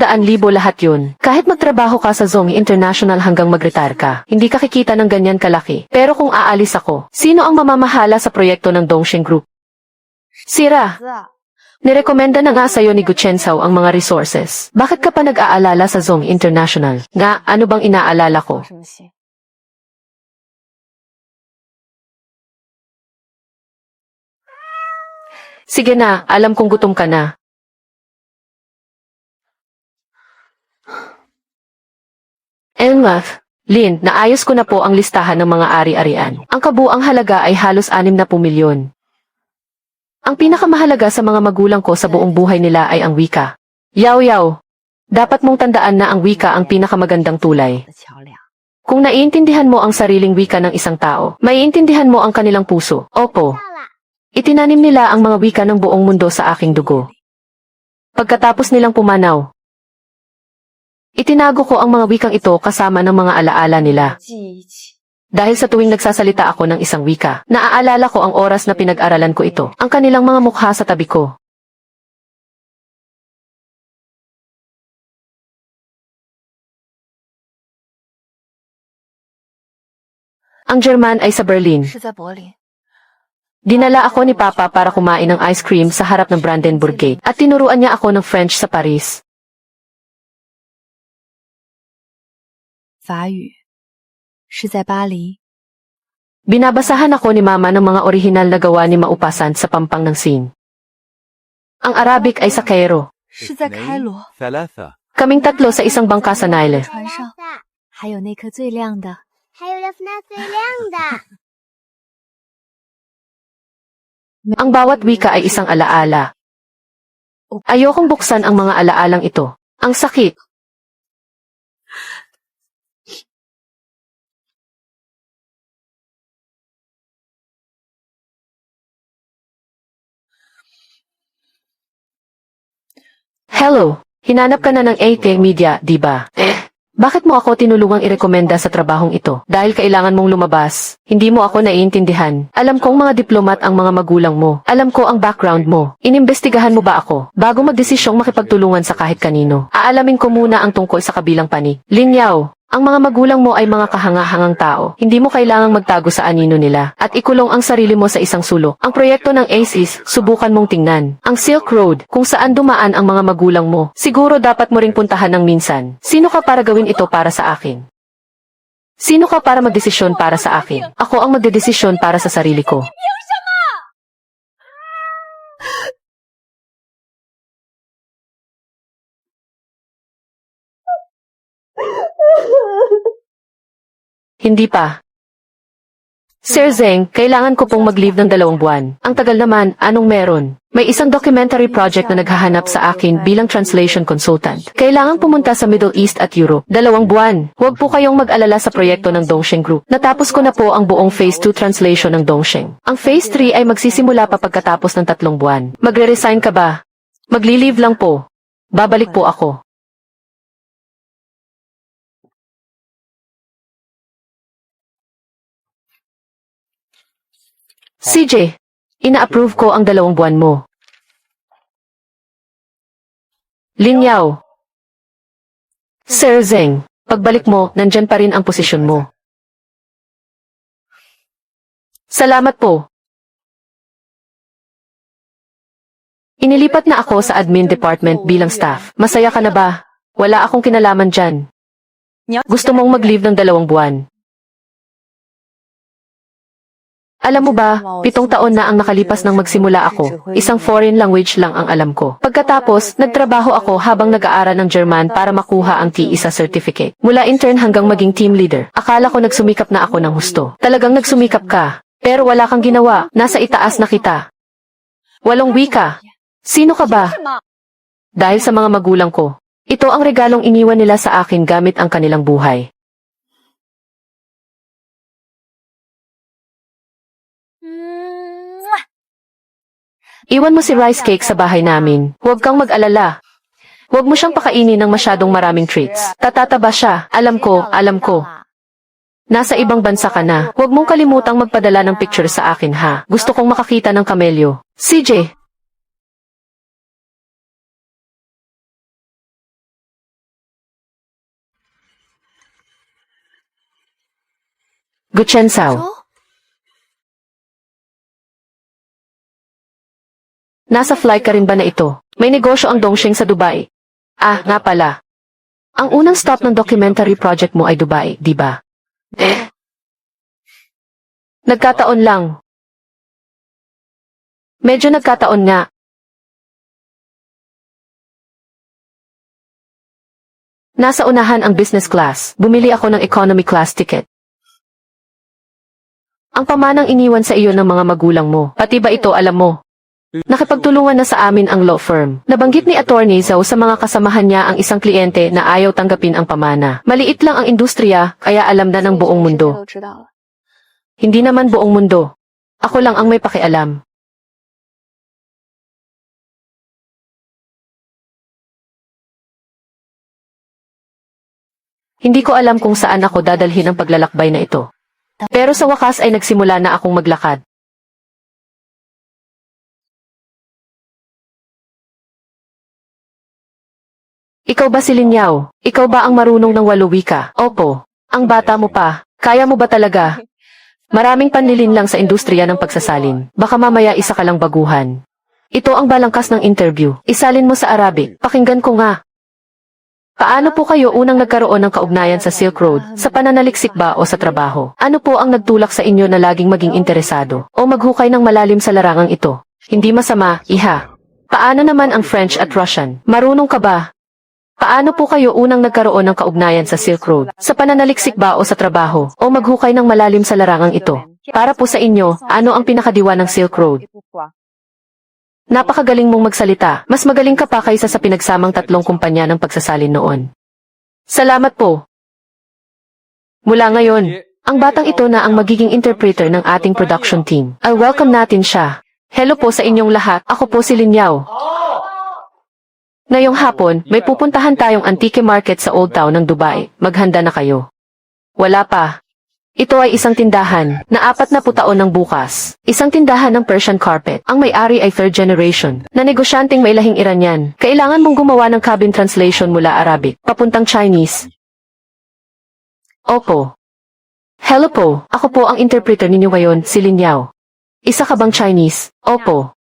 lahat yun. Kahit magtrabaho ka sa Zong International hanggang mag-retire ka, hindi ka kikita ng ganyan kalaki. Pero kung aalis ako, sino ang mamamahala sa proyekto ng Dongxing Group? Sira. Nirekomenda na nga sa'yo ni Guchen Sao ang mga resources. Bakit ka pa nag-aalala sa Zong International? Nga, ano bang inaalala ko? 什么戏？ Sige na, alam kong gutom ka na. Lin, naayos ko na po ang listahan ng mga ari-arian. Ang kabuang halaga ay halos 60 milyon. Ang pinakamahalaga sa mga magulang ko sa buong buhay nila ay ang wika. Yaw. Dapat mong tandaan na ang wika ang pinakamagandang tulay. 的桥梁。 Kung naiintindihan mo ang sariling wika ng isang tao, maiintindihan mo ang kanilang puso. Opo. Itinanim nila ang mga wika ng buong mundo sa aking dugo. Pagkatapos nilang pumanaw, itinago ko ang mga wikang ito kasama ng mga alaala nila. 记忆起。 Dahil sa tuwing nagsasalita ako ng isang wika, naaalala ko ang oras na pinag-aralan ko ito, ang kanilang mga mukha sa tabi ko. Ang German ay sa Berlin. 是在柏林。 Dinala ako ni Papa para kumain ng ice cream sa harap ng Brandenburg Gate at tinuruan niya ako ng French sa Paris. 法语是在巴黎。 Binabasahan ako ni Mama ng mga orihinal na gawa ni Maupassant sa pampang ng Seine. Ang Arabic ay sa Cairo. 是在开罗。 ثلاثة Kaming tatlo sa isang bangka sa Nile. 船上 ثلاثة 还有那颗最亮的。 حيولفنا سيلاندا Ang bawat wika ay isang alaala. Ayokong buksan ang mga alaalang ito. Ang sakit. Hello, hinanap ka na ng AK Media, di ba? Bakit mo ako tinulungang irekomenda sa trabahong ito? Dahil kailangan mong lumabas. Hindi mo ako naiintindihan. Alam kong mga diplomat ang mga magulang mo. Alam ko ang background mo. Inimbestigahan mo ba ako? Bago magdesisyong makipagtulungan sa kahit kanino. Aalamin ko muna ang tungkol sa kabilang panig. Lin Yao, ang mga magulang mo ay mga kahangahangang tao. Hindi mo kailangang magtago sa anino nila. At ikulong ang sarili mo sa isang sulok. Ang proyekto ng ACES, subukan mong tingnan. Ang Silk Road, kung saan dumaan ang mga magulang mo. Siguro dapat mo ring puntahan ng minsan. Sino ka para gawin ito para sa akin? Sino ka para magdesisyon para sa akin? Ako ang magdedesisyon para sa sarili ko. Hindi pa. Sir Zeng, kailangan ko pong mag-leave ng 2 buwan. Ang tagal naman, anong meron? May isang documentary project na naghahanap sa akin bilang translation consultant. Kailangan pumunta sa Middle East at Europe. 2 buwan. Huwag po kayong mag-alala sa proyekto ng Dongsheng Group. Natapos ko na po ang buong Phase 2 translation ng Dongsheng. Ang Phase 3 ay magsisimula pa pagkatapos ng 3 buwan. Magre-resign ka ba? Magli-leave lang po. Babalik po ako. CJ, ina-approve ko ang 2 buwan mo. Lin Yao. Sir Zeng, pagbalik mo, nandyan pa rin ang posisyon mo. Salamat po. Inilipat na ako sa admin department bilang staff. Masaya ka na ba? Wala akong kinalaman dyan. Gusto mong mag-leave ng 2 buwan. Alam mo ba, 7 taon na ang nakalipas nang magsimula ako. Isang foreign language lang ang alam ko. Pagkatapos, nagtrabaho ako habang nag-aaral ng German para makuha ang TISA certificate. Mula intern hanggang maging team leader. Akala ko nagsumikap na ako ng husto. Talagang nagsumikap ka. Pero wala kang ginawa. Nasa itaas na kita. 8 wika. Sino ka ba? Dahil sa mga magulang ko. Ito ang regalong iniwan nila sa akin gamit ang kanilang buhay. Iwan mo si rice cake sa bahay namin. Huwag kang mag-alala. Huwag mo siyang pakainin ng masyadong maraming treats. Tatataba siya. Alam ko, alam ko. Nasa ibang bansa ka na. Huwag mong kalimutang magpadala ng picture sa akin ha. Gusto kong makakita ng kamelyo. CJ. Guchensao. Nasa flight ka rin ba na ito? May negosyo ang Dongsheng sa Dubai. Ah, nga pala. Ang unang stop ng documentary project mo ay Dubai, di ba? Nagkataon lang. Medyo nagkataon nga. Nasa unahan ang business class. Bumili ako ng economy class ticket. Ang pamanang iniwan sa iyo ng mga magulang mo. Pati ba ito alam mo? Nakipagtulungan na sa amin ang law firm. Nabanggit ni Attorney Zhao sa mga kasamahan niya ang isang kliyente na ayaw tanggapin ang pamana. Maliit lang ang industriya, kaya alam na ng buong mundo. Hindi naman buong mundo. Ako lang ang may pakialam. Hindi ko alam kung saan ako dadalhin ang paglalakbay na ito. Pero sa wakas ay nagsimula na akong maglakad. Ikaw ba si Linyaw? Ikaw ba ang marunong ng 8 wika? Opo. Ang bata mo pa. Kaya mo ba talaga? Maraming panlilin lang sa industriya ng pagsasalin. Baka mamaya isa ka lang baguhan. Ito ang balangkas ng interview. Isalin mo sa Arabic. Pakinggan ko nga. Paano po kayo unang nagkaroon ng kaugnayan sa Silk Road? Sa pananaliksik ba o sa trabaho? Ano po ang nagtulak sa inyo na laging maging interesado? O maghukay ng malalim sa larangang ito? Hindi masama, iha. Paano naman ang French at Russian? Marunong ka ba? Paano po kayo unang nagkaroon ng kaugnayan sa Silk Road? Sa pananaliksik ba o sa trabaho? O maghukay ng malalim sa larangang ito? Para po sa inyo, ano ang pinakadiwa ng Silk Road? Napakagaling mong magsalita. Mas magaling ka pa kaysa sa pinagsamang 3 kumpanya ng pagsasalin noon. Salamat po. Mula ngayon, ang batang ito na ang magiging interpreter ng ating production team. Ay welcome natin siya. Hello po sa inyong lahat. Ako po si Linyaw. Ngayong hapon, may pupuntahan tayong antique market sa Old Town ng Dubai. Maghanda na kayo. Wala pa. Ito ay isang tindahan na 40 taon ng bukas. Isang tindahan ng Persian carpet. Ang may-ari ay 3rd generation na negosyanteng may lahing Iranian. Kailangan mong gumawa ng cabin translation mula Arabic papuntang Chinese. Opo. Hello po. Ako po ang interpreter ninyo ngayon, si Linyaw. Isa ka bang Chinese? Opo.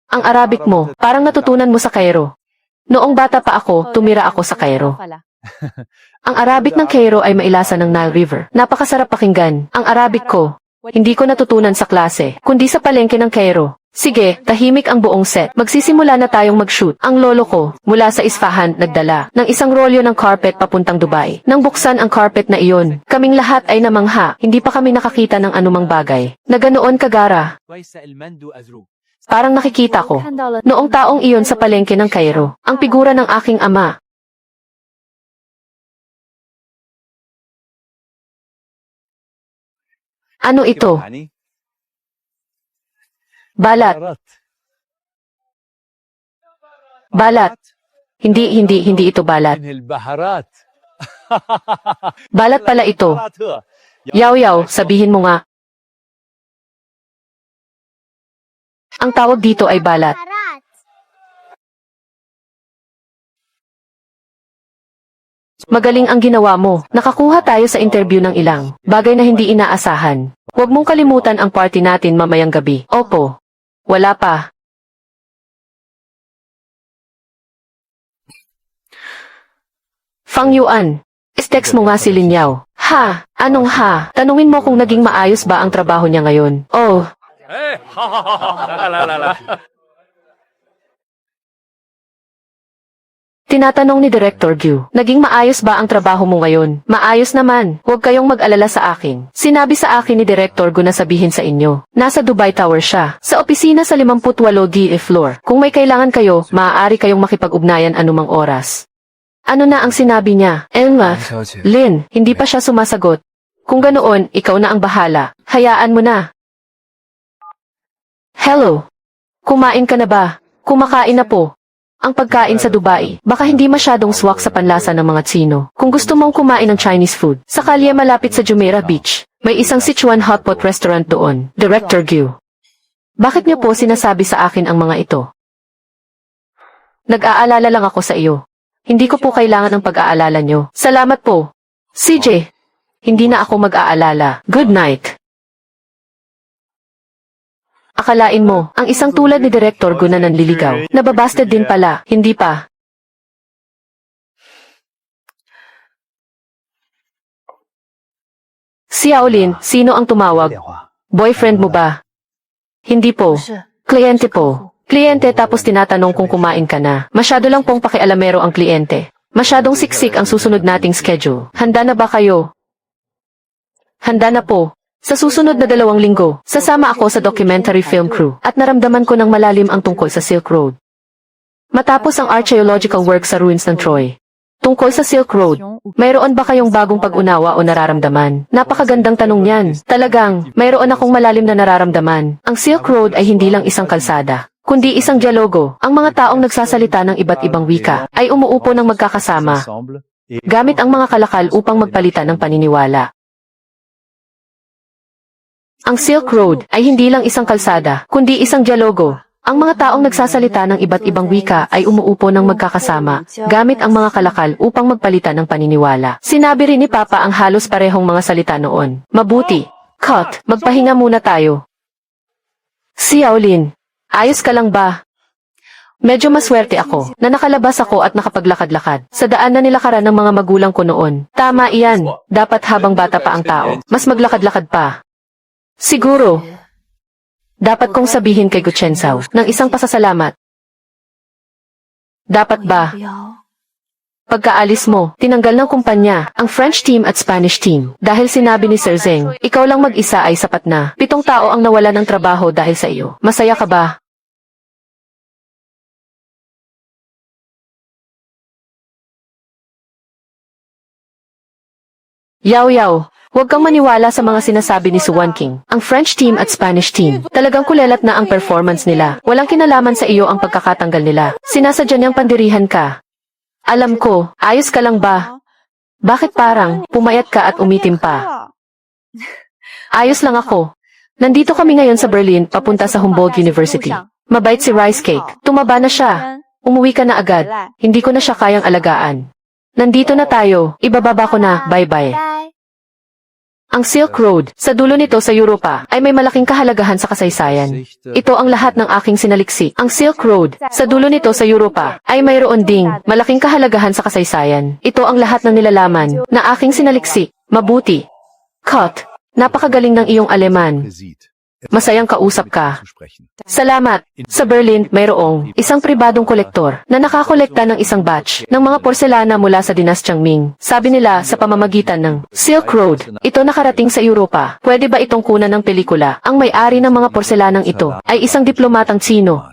Ang Arabic mo, parang natutunan mo sa Cairo. Noong bata pa ako, tumira ako sa Cairo. Ang Arabic ng Cairo ay mailasan ng Nile River. Napakasarap pakinggan. Ang Arabic ko, hindi ko natutunan sa klase, kundi sa palengke ng Cairo. Sige, tahimik ang buong set. Magsisimula na tayong mag-shoot. Ang lolo ko, mula sa Isfahan, nagdala ng isang rolyo ng carpet papuntang Dubai. Nang buksan ang carpet na iyon, kaming lahat ay namangha. Hindi pa kami nakakita ng anumang bagay na ganoon kagara. Parang nakikita ko, noong taong iyon sa palengke ng Cairo, ang figura ng aking ama. Ano ito? Balat. Balat. Hindi ito balat. Balat pala ito. Yaw, sabihin mo nga. Ang tawag dito ay balat. Barat. Magaling ang ginawa mo. Nakakuha tayo sa interview ng ilang bagay na hindi inaasahan. Huwag mong kalimutan ang party natin mamayang gabi. Opo. Wala pa. Fang Yuan. Text mo nga si Linyaw. Ha? Anong ha? Tanungin mo kung naging maayos ba ang trabaho niya ngayon. Oh. Tinatanong ni Director Gyu, naging maayos ba ang trabaho mo ngayon? Maayos naman, huwag kayong mag-alala sa akin. Sinabi sa akin ni Director Gyu na sabihin sa inyo, nasa Dubai Tower siya, sa opisina sa 58D floor. Kung may kailangan kayo, maaari kayong makipag-ugnayan anumang oras. Ano na ang sinabi niya? Elma, Lin, hindi pa siya sumasagot. Kung ganoon, ikaw na ang bahala. Hayaan mo na. Hello. Kumain ka na ba? Kumakain na po. Ang pagkain sa Dubai, baka hindi masyadong swak sa panlasa ng mga Tsino. Kung gusto mong kumain ng Chinese food, sa kalye malapit sa Jumeirah Beach, may isang Sichuan hotpot restaurant doon. Director Gyu. Bakit niyo po sinasabi sa akin ang mga ito? Nag-aalala lang ako sa iyo. Hindi ko po kailangan ng pag-aalala niyo. Salamat po. CJ, hindi na ako mag-aalala. Good night. Akalain mo, ang isang tulad ni Director Gyu na nanliligaw, nababasted din pala, hindi pa. Si Yaolin, sino ang tumawag? Boyfriend mo ba? Hindi po. Kliyente po. Kliyente tapos tinatanong kung kumain ka na. Masyado lang pong pakialamero ang kliyente. Masyadong siksik ang susunod nating schedule. Handa na ba kayo? Handa na po. Sa susunod na 2 linggo, sasama ako sa documentary film crew at naramdaman ko ng malalim ang tungkol sa Silk Road. Matapos ang archaeological work sa ruins ng Troy. Tungkol sa Silk Road, mayroon ba kayong bagong pag-unawa o nararamdaman? Napakagandang tanong yan. Talagang, mayroon akong malalim na nararamdaman. Ang Silk Road ay hindi lang isang kalsada, kundi isang dialogo. Ang mga taong nagsasalita ng iba't ibang wika ay umuupo ng magkakasama. gamit ang mga kalakal upang magpalitan ng paniniwala. Ang Silk Road ay hindi lang isang kalsada, kundi isang dialogo. Ang mga taong nagsasalita ng iba't ibang wika ay umuupo ng magkakasama, gamit ang mga kalakal upang magpalitan ng paniniwala. Sinabi rin ni Papa ang halos parehong mga salita noon. Mabuti. Cut, magpahinga muna tayo. Xiaolin, ayos ka lang ba? Medyo maswerte ako, na nakalabas ako at nakapaglakad-lakad. Sa daan na nilakaran ng mga magulang ko noon. Tama iyan, dapat habang bata pa ang tao, mas maglakad-lakad pa. Siguro. Dapat kong sabihin kay Guchensao ng isang pasasalamat. Dapat ba? Pagkaalis mo, tinanggal ng kumpanya ang French team at Spanish team. Dahil sinabi ni Sir Zeng, ikaw lang mag-isa ay sapat na. 7 tao ang nawala ng trabaho dahil sa iyo. Masaya ka ba? Yaw, huwag kang maniwala sa mga sinasabi ni Suwan King. Ang French team at Spanish team, talagang kulelat na ang performance nila. Walang kinalaman sa iyo ang pagkakatanggal nila. Sinasadya niyang pandirihan ka. Alam ko, ayos ka lang ba? Bakit parang pumayat ka at umitim pa? Ayos lang ako. Nandito kami ngayon sa Berlin papunta sa Humboldt University. Mabait si Rice Cake. Tumaba na siya. Umuwi ka na agad. Hindi ko na siya kayang alagaan. Nandito na tayo. Ibababa ko na. Bye-bye. Ang Silk Road, sa dulo nito sa Europa, ay may malaking kahalagahan sa kasaysayan. Ito ang lahat ng aking sinaliksik. Ang Silk Road, sa dulo nito sa Europa, ay mayroon ding malaking kahalagahan sa kasaysayan. Ito ang lahat ng nilalaman na aking sinaliksik. Mabuti. Cut. Napakagaling ng iyong Aleman. Masayang kausap ka. Salamat. Sa Berlin, mayroong isang pribadong kolektor na nakakolekta ng isang batch ng mga porselana mula sa dinastyang Ming. Sabi nila sa pamamagitan ng Silk Road, ito nakarating sa Europa. Pwede ba itong kunan ng pelikula? Ang may-ari ng mga porselanang ito ay isang diplomatang Tsino.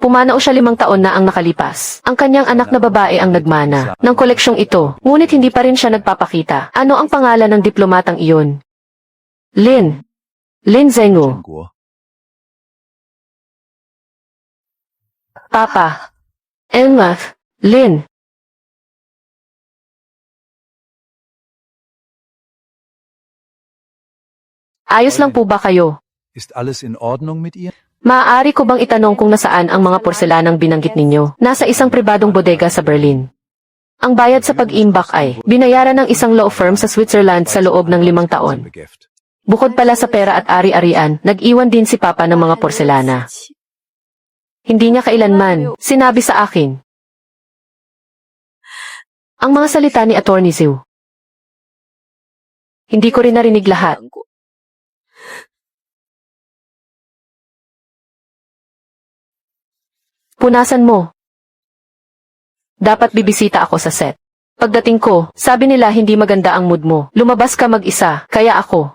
Pumanao siya 5 taon na ang nakalipas. Ang kanyang anak na babae ang nagmana ng koleksyong ito, ngunit hindi pa rin siya nagpapakita. Ano ang pangalan ng diplomatang iyon? Lin Zhenguo. Papa. Elmath. Lin. Ayos lang po ba kayo? Ist alles in Ordnung mit ihr? Maaari ko bang itanong kung nasaan ang mga porselanang binanggit ninyo? Nasa isang pribadong bodega sa Berlin. Ang bayad sa pag-imbak ay binayaran ng isang law firm sa Switzerland sa loob ng 5 taon. Bukod pala sa pera at ari-arian, nag-iwan din si Papa ng mga porselana. Hindi niya kailanman sinabi sa akin ang mga salita ni Attorney Zhu. Hindi ko rin narinig lahat. Punasan mo. Dapat bibisita ako sa set. Pagdating ko, sabi nila hindi maganda ang mood mo. Lumabas ka mag-isa, kaya ako.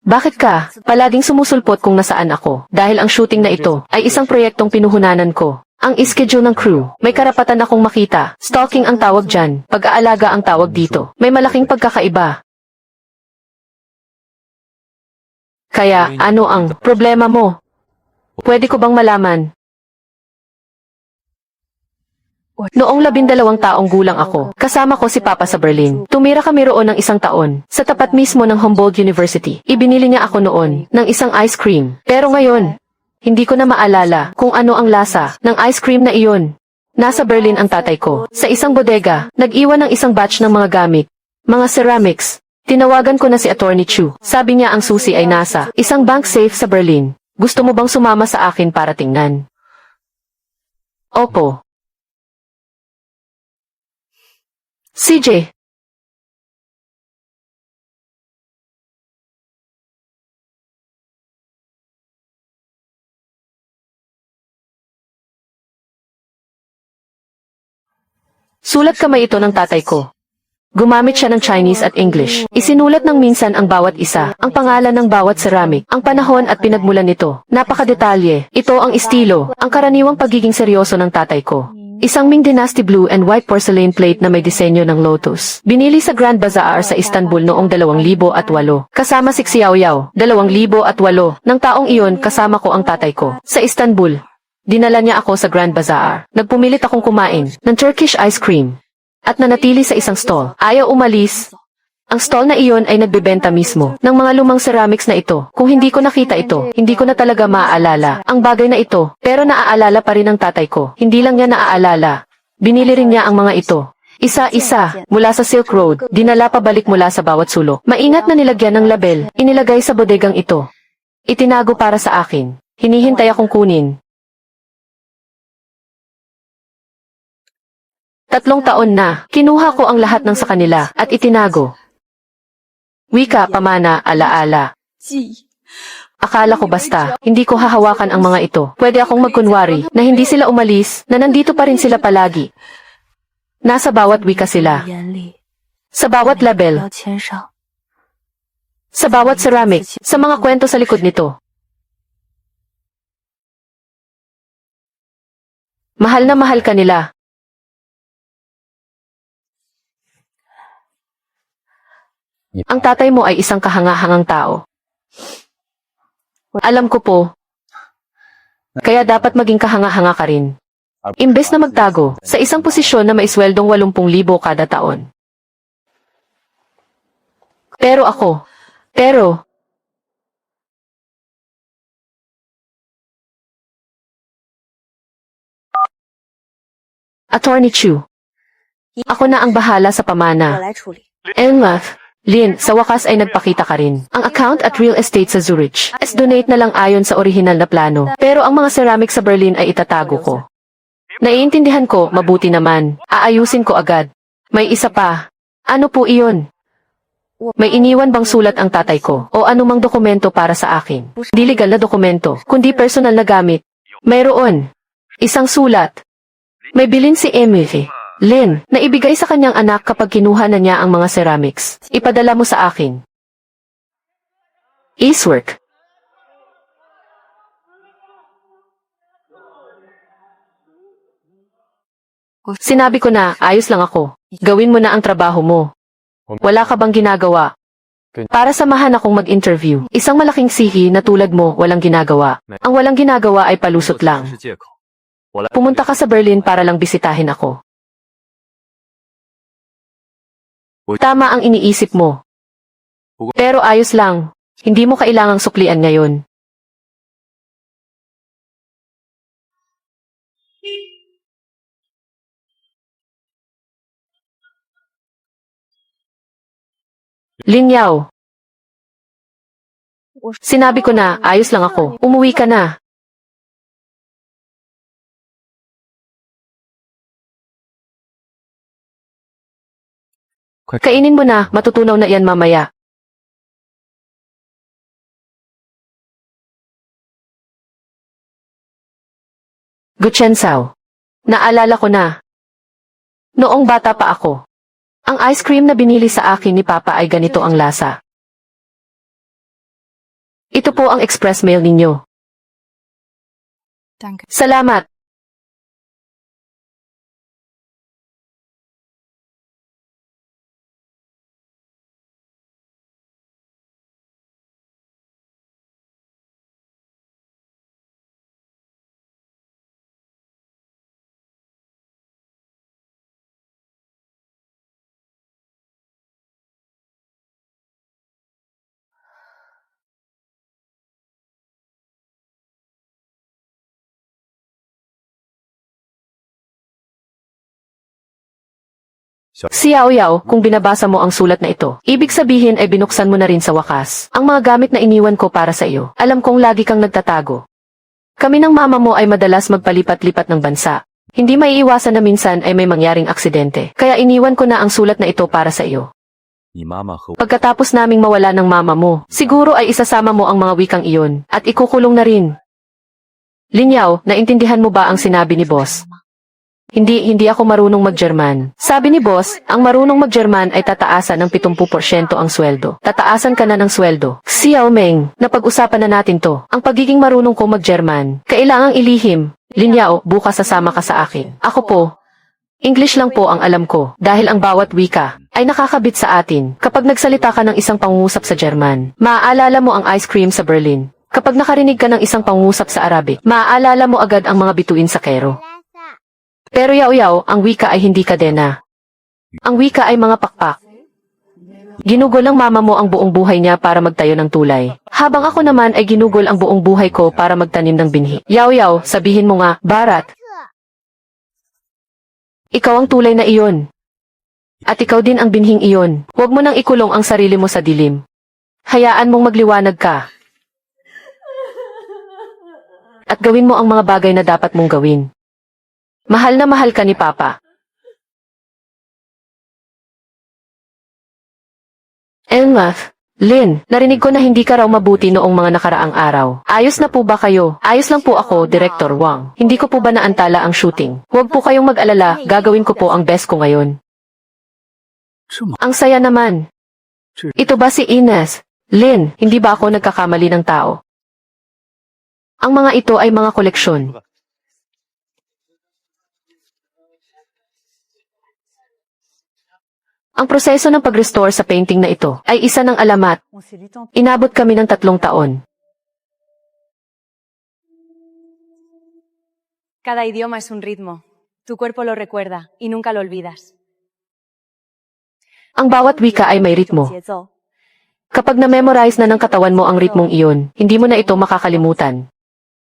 Bakit ka? Palaging sumusulpot kung nasaan ako. Dahil ang shooting na ito ay isang proyektong pinuhunanan ko. Ang schedule ng crew, may karapatan akong makita. Stalking ang tawag dyan. Pag-aalaga ang tawag dito. May malaking pagkakaiba. Kaya, ano ang problema mo? Pwede ko bang malaman? Noong 12 taong gulang ako, kasama ko si Papa sa Berlin. Tumira kami roon ng 1 taon. Sa tapat mismo ng Humboldt University. Ibinili niya ako noon ng isang ice cream. Pero ngayon, hindi ko na maalala kung ano ang lasa ng ice cream na iyon. Nasa Berlin ang tatay ko. Sa isang bodega, nag-iwan ng isang batch ng mga gamit. Mga ceramics. Tinawagan ko na si Attorney Chu. Sabi niya ang susi ay nasa isang bank safe sa Berlin. Gusto mo bang sumama sa akin para tingnan? Opo. CJ. Sulat kamay ito ng tatay ko. Gumamit siya ng Chinese at English. Isinulat ng minsan ang bawat isa, ang pangalan ng bawat ceramic, ang panahon at pinagmulan nito. Napakadetalye. Ito ang estilo, ang karaniwang pagiging seryoso ng tatay ko. Isang Ming Dynasty blue and white porcelain plate na may disenyo ng lotus. Binili sa Grand Bazaar sa Istanbul noong 2008. Kasama si Xiaoyao, 2008. Nang taong iyon kasama ko ang tatay ko. Sa Istanbul. Dinala niya ako sa Grand Bazaar. Nagpumilit akong kumain ng Turkish ice cream. at nanatili sa isang stall. Ayaw umalis. Ang stall na iyon ay nagbebenta mismo ng mga lumang ceramics na ito. Kung hindi ko nakita ito, hindi ko na talaga maaalala ang bagay na ito. Pero naaalala pa rin ng tatay ko. Hindi lang niya naaalala. Binili rin niya ang mga ito. Isa-isa, mula sa Silk Road, dinala pabalik mula sa bawat sulok. Maingat na nilagyan ng label, inilagay sa bodegang ito. Itinago para sa akin. Hinihintay akong kunin. 3 taon na, kinuha ko ang lahat ng sa kanila at itinago. Wika, pamana, alaala. Akala ko basta, hindi ko hahawakan ang mga ito. Pwede akong magkunwari na hindi sila umalis, na nandito pa rin sila palagi. Nasa bawat wika sila. Sa bawat label. Sa bawat ceramic. Sa mga kwento sa likod nito. Mahal na mahal ka nila. Ang tatay mo ay isang kahanga-hangang tao. Alam ko po. Kaya dapat maging kahanga-hanga ka rin. Imbes na magtago sa isang posisyon na may sweldong 80,000 kada taon. Pero ako, Attorney Chu, ako na ang bahala sa pamana. Emma, Lin, sa wakas ay nagpakita ka rin. Ang account at real estate sa Zurich. Donate na lang ayon sa orihinal na plano. Pero ang mga ceramic sa Berlin ay itatago ko. Naiintindihan ko, mabuti naman. Aayusin ko agad. May isa pa. Ano po iyon? May iniwan bang sulat ang tatay ko o anumang dokumento para sa akin? Di legal na dokumento, kundi personal na gamit. Mayroon. Isang sulat. May bilin si Emily. Lynn, na ibigay sa kanyang anak kapag kinuha na niya ang mga ceramics. Ipadala mo sa akin. Eastwork. Sinabi ko na, ayos lang ako. Gawin mo na ang trabaho mo. Wala ka bang ginagawa? Para samahan akong mag-interview. Isang malaking sihi na tulad mo, walang ginagawa. Ang walang ginagawa ay palusot lang. Pumunta ka sa Berlin para lang bisitahin ako. Tama ang iniisip mo. Pero ayos lang. Hindi mo kailangang suklian ngayon. Linyaw. Sinabi ko na, ayos lang ako. Umuwi ka na. Kainin mo na, matutunaw na yan mamaya. Guchensaw. Naalala ko na. Noong bata pa ako. Ang ice cream na binili sa akin ni Papa ay ganito ang lasa. Ito po ang express mail ninyo. Salamat. Si Yao Yao, kung binabasa mo ang sulat na ito, ibig sabihin ay binuksan mo na rin sa wakas ang mga gamit na iniwan ko para sa iyo. Alam kong lagi kang nagtatago. Kami ng mama mo ay madalas magpalipat-lipat ng bansa. Hindi maiiwasan na minsan ay may mangyaring aksidente. Kaya iniwan ko na ang sulat na ito para sa iyo. Pagkatapos naming mawala ng mama mo, siguro ay isasama mo ang mga wikang iyon at ikukulong na rin. Linyaw, naintindihan mo ba ang sinabi ni boss? Hindi ako marunong mag-German. Sabi ni boss, ang marunong mag-German ay tataasan ng 70% ang sweldo. Tataasan ka na ng sweldo. Xiao Meng, napag-usapan na natin to. Ang pagiging marunong ko mag-German, kailangang ilihim. Linyao, bukas sasama ka sa akin. Ako po, English lang po ang alam ko, dahil ang bawat wika ay nakakabit sa atin. Kapag nagsalita ka ng isang pangungusap sa German, maaalala mo ang ice cream sa Berlin. Kapag nakarinig ka ng isang pangungusap sa Arabic, maaalala mo agad ang mga bituin sa Cairo. Pero Yao Yao, ang wika ay hindi kadena. Ang wika ay mga pakpak. Ginugol ng mama mo ang buong buhay niya para magtayo ng tulay. Habang ako naman ay ginugol ang buong buhay ko para magtanim ng binhi. Yaw, sabihin mo nga, Barat. Ikaw ang tulay na iyon. At ikaw din ang binhing iyon. Huwag mo nang ikulong ang sarili mo sa dilim. Hayaan mong magliwanag ka. At gawin mo ang mga bagay na dapat mong gawin. Mahal na mahal ka ni Papa. Emma, Lynn, narinig ko na hindi ka raw mabuti noong mga nakaraang araw. Ayos na po ba kayo? Ayos lang po ako, Director Wang. Hindi ko po ba naantala ang shooting? Huwag po kayong mag-alala, gagawin ko po ang best ko ngayon. Ang saya naman. Ito ba si Ines? Lynn, hindi ba ako nagkakamali ng tao? Ang mga ito ay mga koleksyon. Ang proseso ng pag-restore sa painting na ito ay isa ng alamat. Inabot kami ng 3 taon. Cada idioma es un ritmo. Tu cuerpo lo recuerda y nunca lo olvidas. Ang bawat wika ay may ritmo. Kapag na-memorize na ng katawan mo ang ritmong iyon, hindi mo na ito makakalimutan.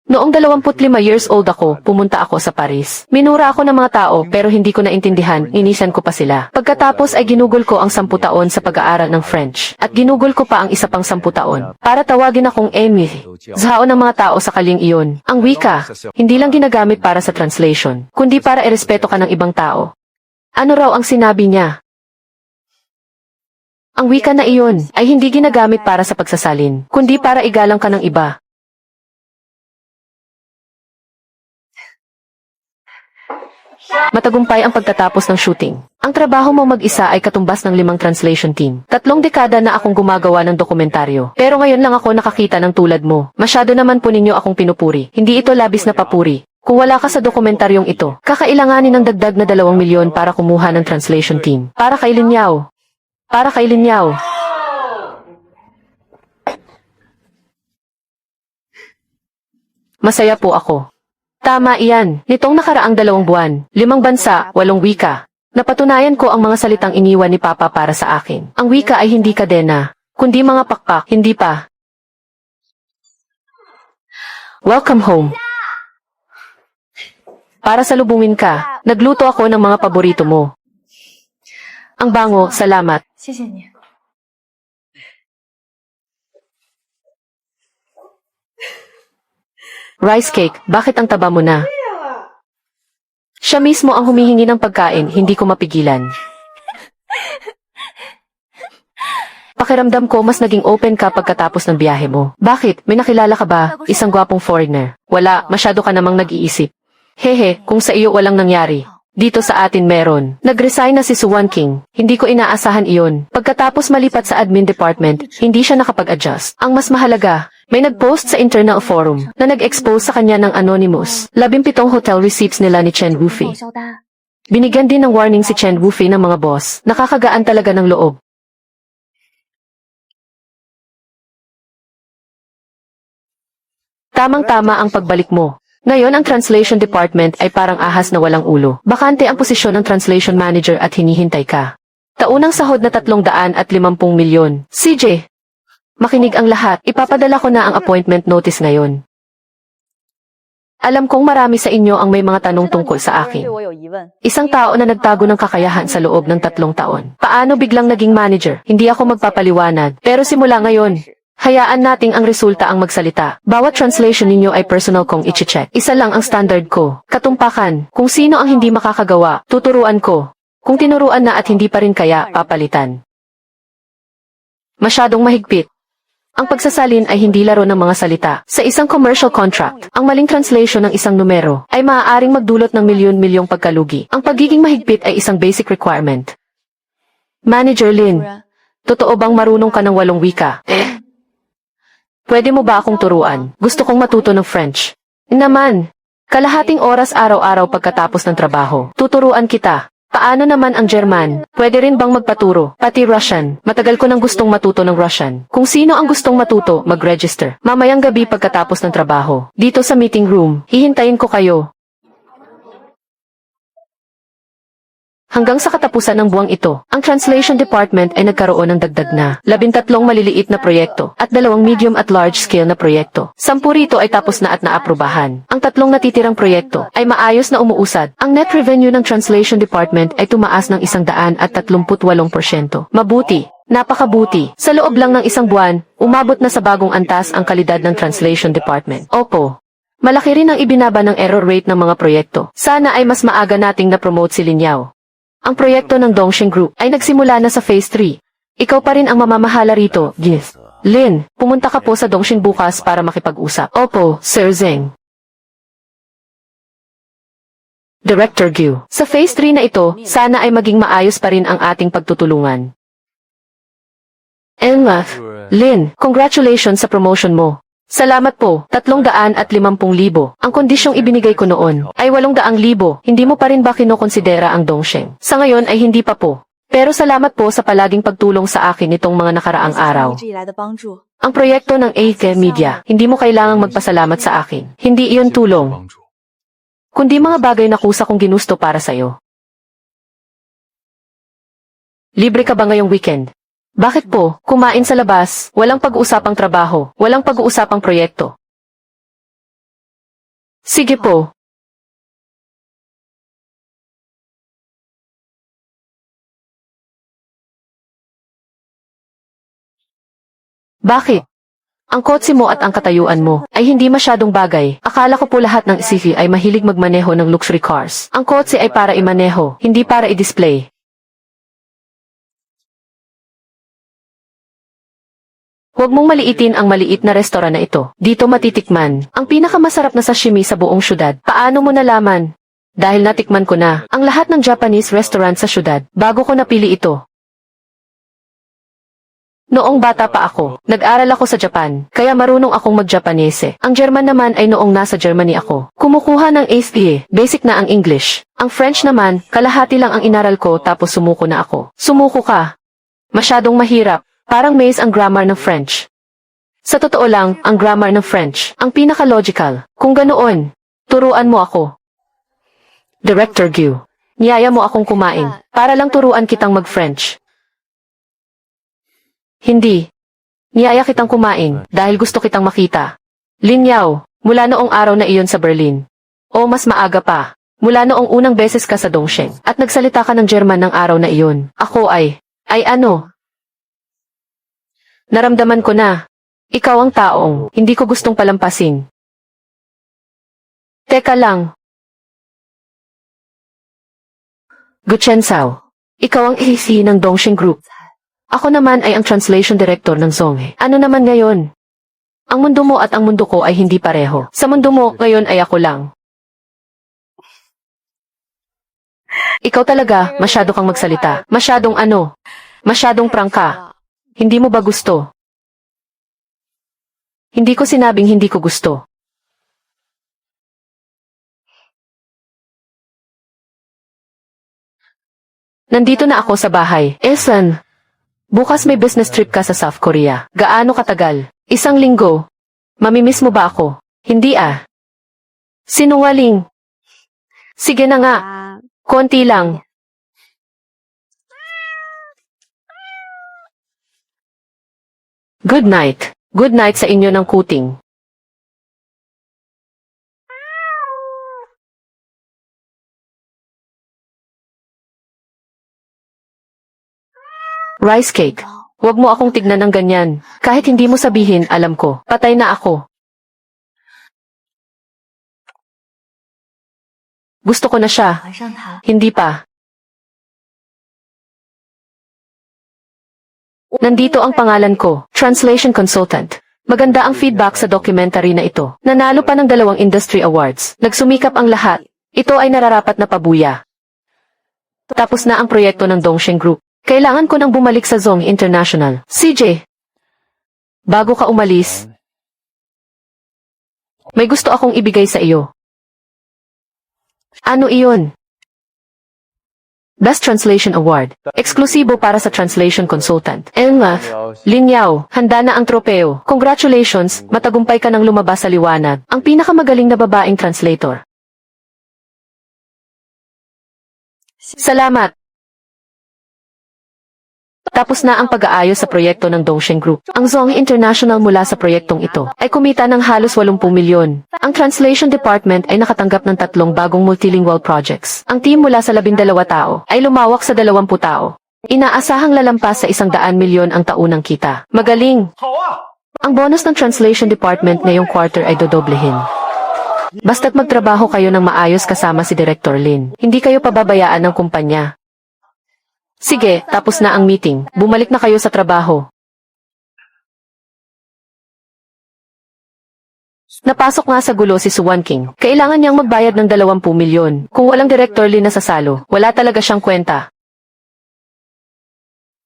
Noong 25 years old ako, pumunta ako sa Paris. Minura ako ng mga tao pero hindi ko naintindihan, inisan ko pa sila. Pagkatapos ay ginugol ko ang 10 taon sa pag-aaral ng French. At ginugol ko pa ang isa pang 10 taon. Para tawagin akong Amy. Zhao ng mga tao sa kaling iyon. Ang wika, hindi lang ginagamit para sa translation, kundi para irespeto ka ng ibang tao. Ano raw ang sinabi niya? Ang wika na iyon ay hindi ginagamit para sa pagsasalin, kundi para igalang ka ng iba. Matagumpay ang pagtatapos ng shooting. Ang trabaho mo mag-isa ay katumbas ng 5 translation team. 3 dekada na akong gumagawa ng dokumentaryo. Pero ngayon lang ako nakakita ng tulad mo. Masyado naman po ninyo akong pinupuri. Hindi ito labis na papuri. Kung wala ka sa dokumentaryong ito, kakailanganin ng dagdag na 2 milyon para kumuha ng translation team. Para kay Linyaw. Para kay Linyaw. Masaya po ako. Tama iyan. Nitong nakaraang 2 buwan, 5 bansa, 8 wika. Napatunayan ko ang mga salitang iniwan ni Papa para sa akin. Ang wika ay hindi kadena, kundi mga pakpak, hindi pa. Welcome home. Para salubungin ka, nagluto ako ng mga paborito mo. Ang bango, salamat. 谢谢你。 Rice cake, bakit ang taba mo na? Siya mismo ang humihingi ng pagkain, hindi ko mapigilan. Pakiramdam ko mas naging open ka pagkatapos ng biyahe mo. Bakit? May nakilala ka ba? Isang gwapong foreigner. Wala, masyado ka namang nag-iisip. Hehe, kung sa iyo walang nangyari. Dito sa atin meron. Nag-resign na si Suwan King. Hindi ko inaasahan iyon. Pagkatapos malipat sa admin department, hindi siya nakapag-adjust. Ang mas mahalaga, may nag-post sa internal forum na nag-expose sa kanya ng anonymous. 17 hotel receipts nila ni Chen Wufei. Binigyan din ng warning si Chen Wufei ng mga boss. Nakakagaan talaga ng loob. Tamang-tama ang pagbalik mo. Ngayon ang translation department ay parang ahas na walang ulo. Bakante ang posisyon ng translation manager at hinihintay ka. Taunang sahod na 350 milyon. CJ, makinig ang lahat. Ipapadala ko na ang appointment notice ngayon. Alam kong marami sa inyo ang may mga tanong tungkol sa akin. Isang tao na nagtago ng kakayahan sa loob ng 3 taon. Paano biglang naging manager? Hindi ako magpapaliwanag. Pero simula ngayon, hayaan nating ang resulta ang magsalita. Bawat translation ninyo ay personal kong iche-check. Isa lang ang standard ko. Katumpakan. Kung sino ang hindi makakagawa, tuturuan ko. Kung tinuruan na at hindi pa rin kaya, papalitan. Masyadong mahigpit. Ang pagsasalin ay hindi laro ng mga salita. Sa isang commercial contract, ang maling translation ng isang numero ay maaaring magdulot ng milyon-milyong pagkalugi. Ang pagiging mahigpit ay isang basic requirement. Manager Lin, totoo bang marunong ka ng 8 wika? Pwede mo ba akong turuan? Gusto kong matuto ng French. Naman, kalahating oras araw-araw pagkatapos ng trabaho. Tuturuan kita. Paano naman ang German? Pwede rin bang magpaturo? Pati Russian. Matagal ko nang gustong matuto ng Russian. Kung sino ang gustong matuto, mag-register. Mamayang gabi pagkatapos ng trabaho. Dito sa meeting room, hihintayin ko kayo. Hanggang sa katapusan ng buwang ito, ang Translation Department ay nagkaroon ng dagdag na 13 maliliit na proyekto at 2 medium at large scale na proyekto. 10 rito ay tapos na at naaprubahan. Ang 3 natitirang proyekto ay maayos na umuusad. Ang net revenue ng Translation Department ay tumaas ng 138%. Mabuti. Napakabuti. Sa loob lang ng 1 buwan, umabot na sa bagong antas ang kalidad ng Translation Department. Opo. Malaki rin ang ibinaba ng error rate ng mga proyekto. Sana ay mas maaga nating na-promote si Lin Yao. Ang proyekto ng Dongxing Group ay nagsimula na sa Phase 3. Ikaw pa rin ang mamamahala rito, Gith. Lin, pumunta ka po sa Dongxing bukas para makipag-usap. Opo, Sir Zeng. Director Gyu. Sa Phase 3 na ito, sana ay maging maayos pa rin ang ating pagtutulungan. Elma, Lin, congratulations sa promotion mo. Salamat po, 350,000. Ang kondisyong ibinigay ko noon ay 800,000. Hindi mo pa rin ba kinokonsidera ang Dongsheng? Sa ngayon ay hindi pa po. Pero salamat po sa palaging pagtulong sa akin nitong mga nakaraang araw. Ang proyekto ng AK Media, hindi mo kailangang magpasalamat sa akin. Hindi iyon tulong, kundi mga bagay na kusa kong ginusto para sa'yo. Libre ka ba ngayong weekend? Bakit po, kumain sa labas, walang pag-uusapang trabaho, walang pag-uusapang proyekto? Sige po. Bakit? Ang kotse mo at ang katayuan mo ay hindi masyadong bagay. Akala ko po lahat ng isifi ay mahilig magmaneho ng luxury cars. Ang kotse ay para imaneho, hindi para i-display. Huwag mong maliitin ang maliit na restoran na ito. Dito matitikman ang pinakamasarap na sashimi sa buong syudad. Paano mo nalaman? Dahil natikman ko na ang lahat ng Japanese restaurant sa syudad bago ko napili ito. Noong bata pa ako, nag-aral ako sa Japan, kaya marunong akong mag-Japanese. Ang German naman ay noong nasa Germany ako. Kumukuha ng ACE, basic na ang English. Ang French naman, kalahati lang ang inaral ko tapos sumuko na ako. Sumuko ka. Masyadong mahirap. Parang maze ang grammar ng French. Sa totoo lang, ang grammar ng French, ang pinaka-logical. Kung ganoon, turuan mo ako. Director Gyu, niyaya mo akong kumain, para lang turuan kitang mag-French. Hindi. Niyaya kitang kumain, dahil gusto kitang makita. Lin Yao, mula noong araw na iyon sa Berlin. O mas maaga pa, mula noong unang beses ka sa Dongsheng, at nagsalita ka ng German ng araw na iyon. Ako ay ano? Naramdaman ko na. Ikaw ang taong hindi ko gustong palampasin. Teka lang. Guchen Sao, ikaw ang AC ng Dongsheng Group. Ako naman ay ang translation director ng Zonghe. Ano naman ngayon? Ang mundo mo at ang mundo ko ay hindi pareho. Sa mundo mo, ngayon ay ako lang. Ikaw talaga, masyado kang magsalita. Masyadong masyadong prangka. Hindi mo ba gusto? Hindi ko sinabing hindi ko gusto. Nandito na ako sa bahay. Esan, bukas may business trip ka sa South Korea. Gaano katagal? 1 linggo. Mamimiss mo ba ako? Hindi ah. Sinungaling. Sige na nga. Konti lang. Good night. Good night sa inyo ng kuting. Rice cake. Huwag mo akong tignan ng ganyan. Kahit hindi mo sabihin, alam ko. Patay na ako. Gusto ko na siya. 怀上他， Hindi pa. Nandito ang pangalan ko, Translation Consultant. Maganda ang feedback sa documentary na ito. Nanalo pa ng 2 industry awards. Nagsumikap ang lahat. Ito ay nararapat na pabuya. Tapos na ang proyekto ng Dongsheng Group. Kailangan ko nang bumalik sa Zong International. CJ, bago ka umalis, may gusto akong ibigay sa iyo. Ano iyon? Best Translation Award. Eksklusibo para sa Translation Consultant. Elma, Lin Yao, handa na ang tropeo. Congratulations, matagumpay ka nang lumabas sa liwanag. Ang pinakamagaling na babaeng translator. Salamat. Tapos na ang pag-aayos sa proyekto ng Dongsheng Group. Ang Zhonghe International mula sa proyektong ito ay kumita ng halos 80 milyon. Ang Translation Department ay nakatanggap ng 3 bagong multilingual projects. Ang team mula sa 12 tao ay lumawak sa 20 tao. Inaasahang lalampas sa 100 milyon ang taunang kita. Magaling! Ang bonus ng Translation Department ngayong quarter ay dodoblehin. Basta't magtrabaho kayo ng maayos kasama si Director Lin, hindi kayo pababayaan ng kumpanya. Sige, tapos na ang meeting. Bumalik na kayo sa trabaho. Napasok nga sa gulo si Suwan King. Kailangan niyang magbayad ng 20 milyon. Kung walang Director Lin na sasalo, wala talaga siyang kwenta.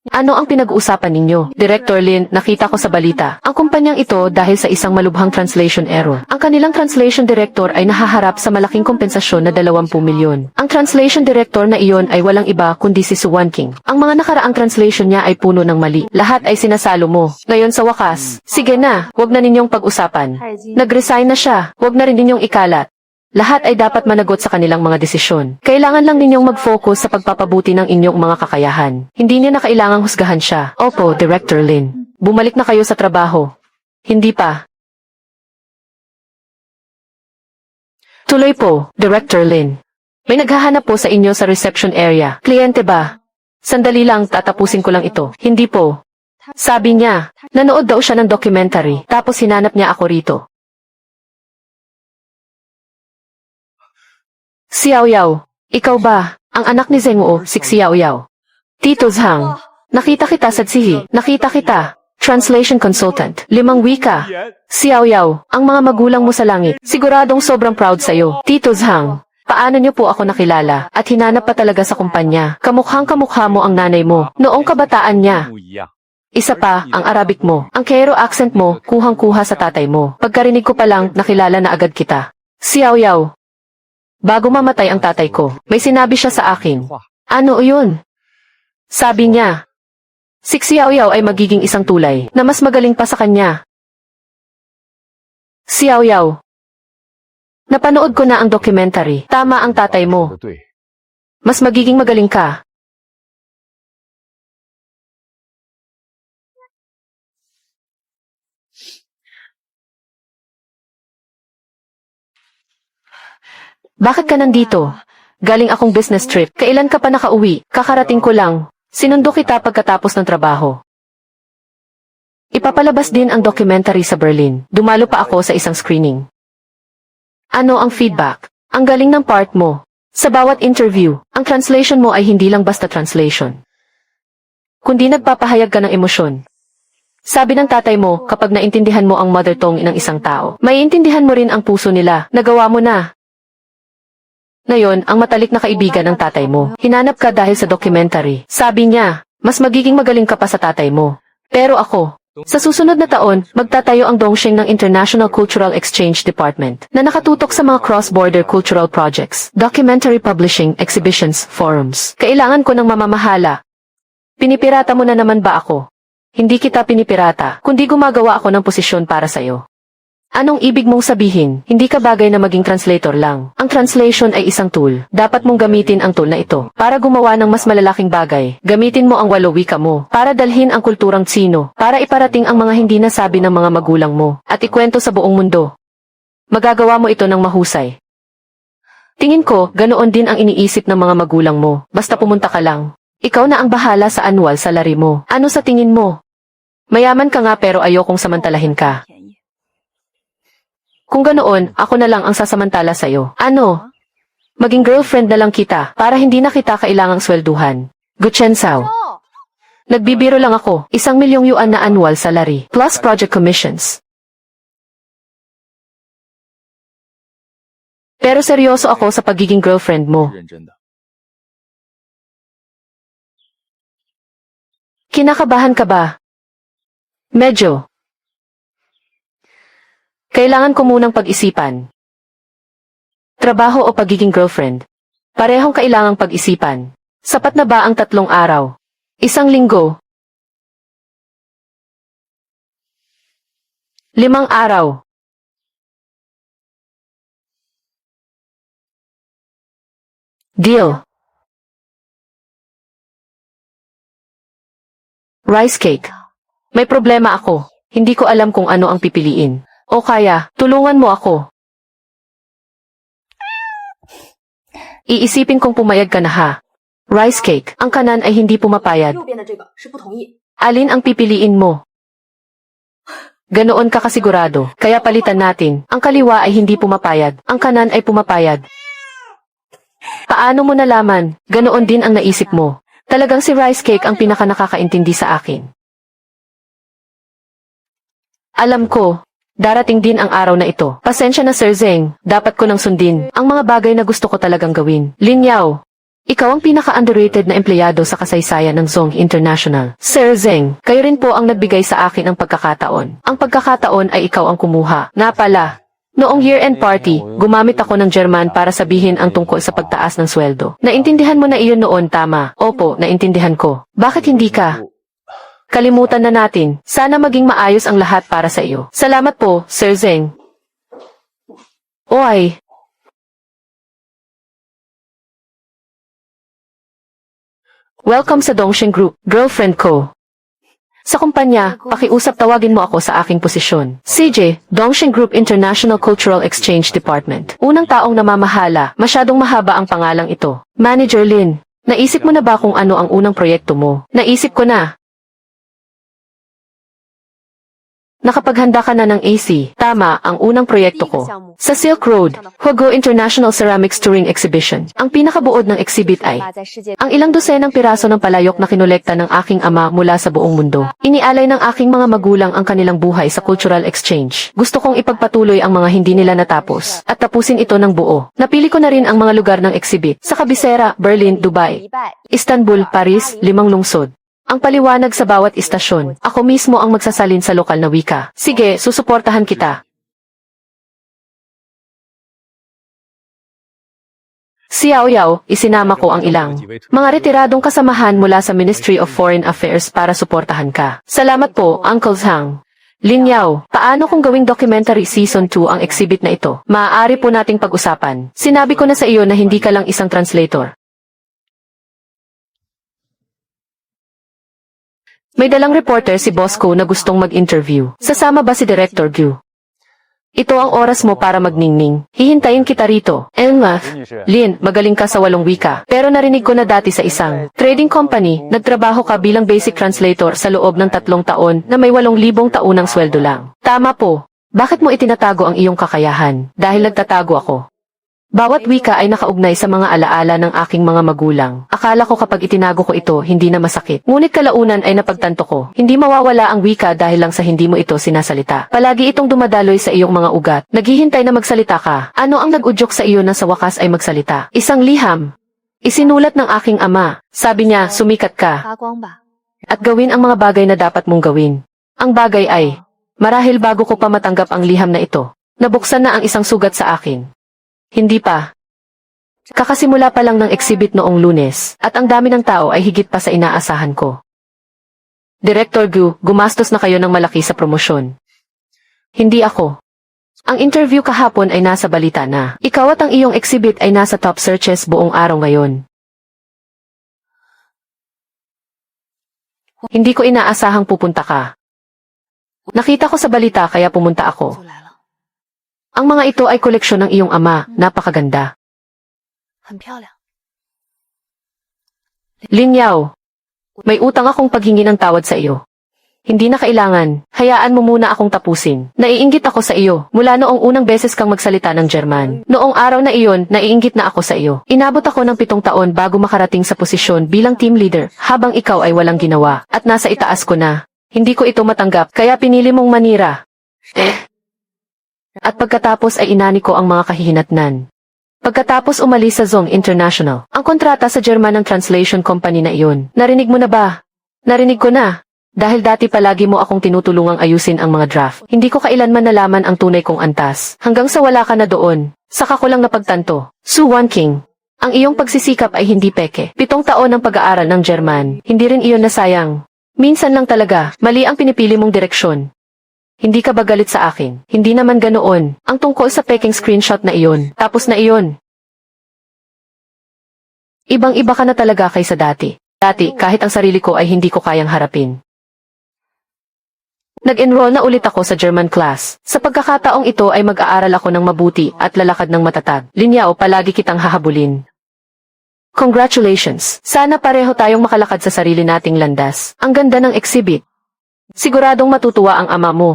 Ano ang pinag-uusapan ninyo? Director Lin, nakita ko sa balita. Ang kumpanyang ito dahil sa isang malubhang translation error. Ang kanilang translation director ay nahaharap sa malaking kompensasyon na 20 milyon. Ang translation director na iyon ay walang iba kundi si Suwan King. Ang mga nakaraang translation niya ay puno ng mali. Lahat ay sinasalo mo. Ngayon sa wakas, sige na, wag na ninyong pag-usapan. Nag-resign na siya, wag na rin ninyong ikalat. Lahat ay dapat managot sa kanilang mga desisyon. Kailangan lang ninyong mag-focus sa pagpapabuti ng inyong mga kakayahan. Hindi niyo na kailangang husgahan siya. Opo, Director Lin. Bumalik na kayo sa trabaho. Hindi pa. Tuloy po, Director Lin. May naghahanap po sa inyo sa reception area. Kliyente ba? Sandali lang, tatapusin ko lang ito. Hindi po. Sabi niya, nanood daw siya ng documentary, tapos hinanap niya ako rito. Xiao Yao, ikaw ba? Ang anak ni Zheng si Xiao Yao. Tito Zhang, nakita kita sa Tsihi. Nakita kita. Translation Consultant. 5 wika. Xiao Yao, ang mga magulang mo sa langit. Siguradong sobrang proud sa'yo. Tito Zhang, paano niyo po ako nakilala? At hinanap pa talaga sa kumpanya. Kamukhang-kamukha mo ang nanay mo. Noong kabataan niya. Isa pa, ang Arabic mo. Ang Cairo accent mo, kuhang-kuha sa tatay mo. Pagkarinig ko pa lang, nakilala na agad kita. Xiao Yao. Bago mamatay ang tatay ko, may sinabi siya sa akin. Ano yun? Sabi niya, si Xiao Yao ay magiging isang tulay na mas magaling pa sa kanya. Xiao Yao. Napanood ko na ang documentary. Tama ang tatay mo. Mas magiging magaling ka. Bakit ka nandito? Galing akong business trip. Kailan ka pa nakauwi? Kakarating ko lang. Sinundo kita pagkatapos ng trabaho. Ipapalabas din ang documentary sa Berlin. Dumalo pa ako sa isang screening. Ano ang feedback? Ang galing ng part mo. Sa bawat interview, ang translation mo ay hindi lang basta translation. Kundi nagpapahayag ka ng emosyon. Sabi ng tatay mo, kapag naintindihan mo ang mother tongue ng isang tao, maiintindihan mo rin ang puso nila. Nagawa mo na. Ngayon, ang matalik na kaibigan ng tatay mo. Hinanap ka dahil sa documentary. Sabi niya, mas magiging magaling ka pa sa tatay mo. Pero ako, sa susunod na taon, magtatayo ang Dongsheng ng International Cultural Exchange Department na nakatutok sa mga cross-border cultural projects, documentary publishing, exhibitions, forums. Kailangan ko ng mamamahala. Pinipirata mo na naman ba ako? Hindi kita pinipirata, kundi gumagawa ako ng posisyon para sa'yo. Anong ibig mong sabihin? Hindi ka bagay na maging translator lang. Ang translation ay isang tool. Dapat mong gamitin ang tool na ito para gumawa ng mas malalaking bagay. Gamitin mo ang 8 wika mo para dalhin ang kulturang Tsino, para iparating ang mga hindi nasabi ng mga magulang mo at ikwento sa buong mundo. Magagawa mo ito ng mahusay. Tingin ko, ganoon din ang iniisip ng mga magulang mo. Basta pumunta ka lang. Ikaw na ang bahala sa annual salary mo. Ano sa tingin mo? Mayaman ka nga pero ayokong samantalahin ka. Kung ganoon, ako na lang ang sasamantala sa'yo. Ano? Maging girlfriend na lang kita, para hindi na kita kailangang swelduhan. Guchen Sao. Nagbibiro lang ako, 1 milyong yuan na annual salary, plus project commissions. Pero seryoso ako sa pagiging girlfriend mo. Kinakabahan ka ba? Medyo. Kailangan ko munang pag-isipan. Trabaho o pagiging girlfriend? Parehong kailangang pag-isipan. Sapat na ba ang 3 araw? 1 linggo? 5 araw? Deal. Rice cake. May problema ako. Hindi ko alam kung ano ang pipiliin. O kaya, tulungan mo ako. Iisipin kong pumayag ka na ha. Rice cake. Ang kanan ay hindi pumapayag. 右边的这个是不同意。 Alin ang pipiliin mo? Ganoon ka kasigurado. Kaya palitan natin. Ang kaliwa ay hindi pumapayag. Ang kanan ay pumapayag. Paano mo nalaman? Ganoon din ang naisip mo. Talagang si Rice Cake ang pinaka nakakaintindi sa akin. Alam ko, darating din ang araw na ito. Pasensya na Sir Zeng, dapat ko nang sundin ang mga bagay na gusto ko talagang gawin. Lin Yao, ikaw ang pinaka-underrated na empleyado sa kasaysayan ng Zong International. Sir Zeng, kayo rin po ang nagbigay sa akin ng pagkakataon. Ang pagkakataon ay ikaw ang kumuha. Nga pala, noong year-end party, gumamit ako ng German para sabihin ang tungkol sa pagtaas ng sweldo. Naintindihan mo na iyon noon, tama? Opo, naintindihan ko. Bakit hindi ka? Kalimutan na natin. Sana maging maayos ang lahat para sa iyo. Salamat po, Sir Zeng. Oy. Welcome sa Dongsheng Group, girlfriend ko. Sa kumpanya, pakiusap tawagin mo ako sa aking posisyon. CJ, Dongsheng Group International Cultural Exchange Department. Unang taong namamahala, masyadong mahaba ang pangalang ito. Manager Lin, naisip mo na ba kung ano ang unang proyekto mo? Naisip ko na. Nakapaghanda ka na ng AC. Tama, ang unang proyekto ko. Sa Silk Road, Hugo International Ceramics Touring Exhibition. Ang pinakabuod ng exhibit ay ang ilang dosenang piraso ng palayok na kinolekta ng aking ama mula sa buong mundo. Inialay ng aking mga magulang ang kanilang buhay sa cultural exchange. Gusto kong ipagpatuloy ang mga hindi nila natapos at tapusin ito ng buo. Napili ko na rin ang mga lugar ng exhibit. Sa kabisera, Berlin, Dubai, Istanbul, Paris, 5 lungsod. Ang paliwanag sa bawat istasyon. Ako mismo ang magsasalin sa lokal na wika. Sige, susuportahan kita. Si Yao Yao, isinama ko ang ilang mga retiradong kasamahan mula sa Ministry of Foreign Affairs para suportahan ka. Salamat po, Uncle Zhang. Lin Yao, paano kung gawing documentary season 2 ang exhibit na ito? Maaari po nating pag-usapan. Sinabi ko na sa iyo na hindi ka lang isang translator. May dalang reporter si Bosco na gustong mag-interview. Sasama ba si Director Gu? Ito ang oras mo para magningning. Hihintayin kita rito. Nga, Lin, magaling ka sa 8 wika. Pero narinig ko na dati sa isang trading company, nagtrabaho ka bilang basic translator sa loob ng 3 taon na may 8,000 taunang sweldo lang. Tama po. Bakit mo itinatago ang iyong kakayahan? Dahil nagtatago ako. Bawat wika ay nakaugnay sa mga alaala ng aking mga magulang. Akala ko kapag itinago ko ito, hindi na masakit. Ngunit kalaunan ay napagtanto ko, hindi mawawala ang wika dahil lang sa hindi mo ito sinasalita. Palagi itong dumadaloy sa iyong mga ugat. Naghihintay na magsalita ka. Ano ang nag-udyok sa iyo na sa wakas ay magsalita? Isang liham. Isinulat ng aking ama. Sabi niya, sumikat ka. 发光吧。 At gawin ang mga bagay na dapat mong gawin. Ang bagay ay, marahil bago ko pa matanggap ang liham na ito, nabuksan na ang isang sugat sa akin. Hindi pa. Kakasimula pa lang ng exhibit noong Lunes, at ang dami ng tao ay higit pa sa inaasahan ko. Director Gu, gumastos na kayo ng malaki sa promosyon. Hindi ako. Ang interview kahapon ay nasa balita na. Ikaw at ang iyong exhibit ay nasa top searches buong araw ngayon. Hindi ko inaasahang pupunta ka. Nakita ko sa balita kaya pumunta ako. 就来了， Ang mga ito ay koleksyon ng iyong ama, napakaganda. 很漂亮。 Lin Yao, may utang akong paghingi ng tawad sa iyo. Hindi na kailangan, hayaan mo muna akong tapusin. Naiinggit ako sa iyo, mula noong unang beses kang magsalita ng German. Noong araw na iyon, naiinggit na ako sa iyo. Inabot ako ng 7 taon bago makarating sa posisyon bilang team leader, habang ikaw ay walang ginawa, at nasa itaas ko na. Hindi ko ito matanggap, kaya pinili mong manira. At pagkatapos ay inani ko ang mga kahihinatnan. Pagkatapos umalis sa Zong International, ang kontrata sa German ng translation company na iyon. Narinig mo na ba? Narinig ko na. Dahil dati palagi mo akong tinutulungang ayusin ang mga draft. Hindi ko kailanman nalaman ang tunay kong antas. Hanggang sa wala ka na doon. Saka ko lang napagtanto. Su Wan King. Ang iyong pagsisikap ay hindi peke. 7 taon ng pag-aaral ng German. Hindi rin iyon nasayang. Minsan lang talaga, mali ang pinipili mong direksyon. Hindi ka ba galit sa akin? Hindi naman ganoon. Ang tungkol sa peking screenshot na iyon. Tapos na iyon. Ibang-iba ka na talaga kaysa dati. Dati, kahit ang sarili ko ay hindi ko kayang harapin. Nag-enroll na ulit ako sa German class. Sa pagkakataong ito ay mag-aaral ako ng mabuti at lalakad ng matatag. Linyao, palagi kitang hahabulin. Congratulations! Sana pareho tayong makalakad sa sarili nating landas. Ang ganda ng exhibit. Siguradong matutuwa ang ama mo.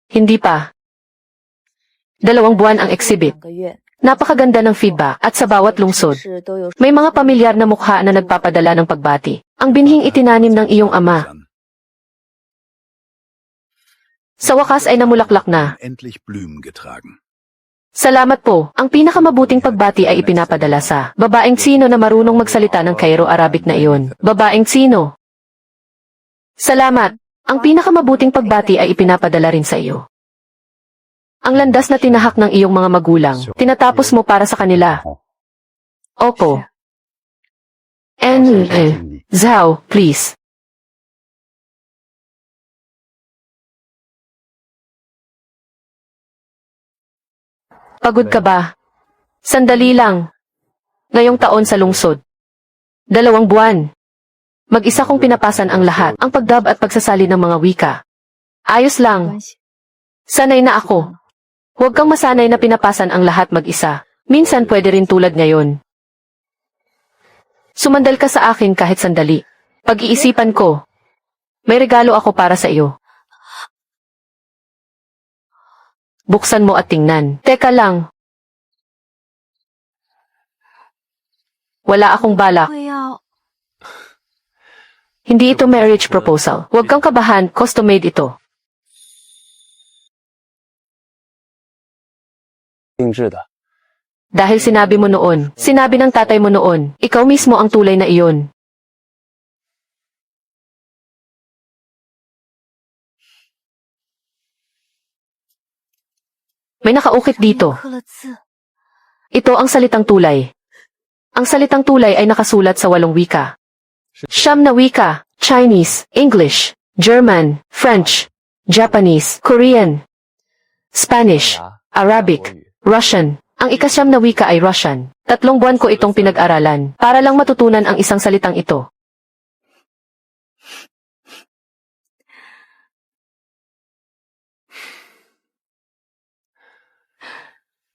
Hindi pa. 2 buwan ang exhibit. 2个月， Napakaganda ng feedback at sa bawat lungsod. 是都有 May mga pamilyar na mukha na nagpapadala ng pagbati. Ang binhing itinanim ng iyong ama. Sa wakas ay namulaklak na. Endlich Blumen getragen. Salamat po. Ang pinakamabuting pagbati ay ipinapadala sa babaeng Tsino na marunong magsalita ng Cairo Arabic na iyon. Babaeng Tsino. Salamat. Ang pinakamabuting pagbati ay ipinapadala rin sa iyo. Ang landas na tinahak ng iyong mga magulang, tinatapos mo para sa kanila. Opo. Zhao, please. Pagod ka ba? Sandali lang. Ngayong taon sa lungsod. 2 buwan. Mag-isa kong pinapasan ang lahat, ang pagdab at pagsasali ng mga wika. Ayos 关 lang. 系。 Sanay na ako. Huwag kang masanay na pinapasan ang lahat mag-isa. Minsan pwede rin tulad ngayon. Sumandal ka sa akin kahit sandali. Pag-iisipan ko. May regalo ako para sa iyo. Buksan mo at tingnan. Teka lang. Wala akong balak. 会要 Hindi ito marriage proposal. Huwag kang kabahan, custom-made ito. 定制的。 Dahil sinabi mo noon, sinabi ng tatay mo noon, ikaw mismo ang tulay na iyon. May nakaukit dito. 刻了字， Ito ang salitang tulay. Ang salitang tulay ay nakasulat sa 8 wika. 9 na wika, Chinese, English, German, French, Japanese, Korean, Spanish, Arabic, Russian. Ang ika-9 na wika ay Russian. 3 buwan ko itong pinag-aralan para lang matutunan ang isang salitang ito.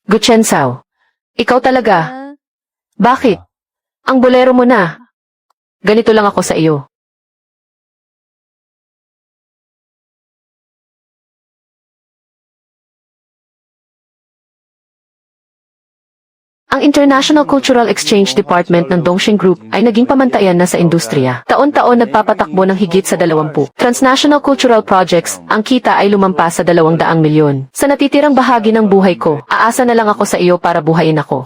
Guchensao. Ikaw talaga. 嗯， Bakit? Ang bolero mo na. Ganito lang ako sa iyo. Ang International Cultural Exchange Department ng Dongxing Group ay naging pamantayan na sa industriya. Taon-taon nagpapatakbo ng higit sa 20 transnational cultural projects, ang kita ay lumampas sa 200 milyon. Sa natitirang bahagi ng buhay ko, aasa na lang ako sa iyo para buhayin ako.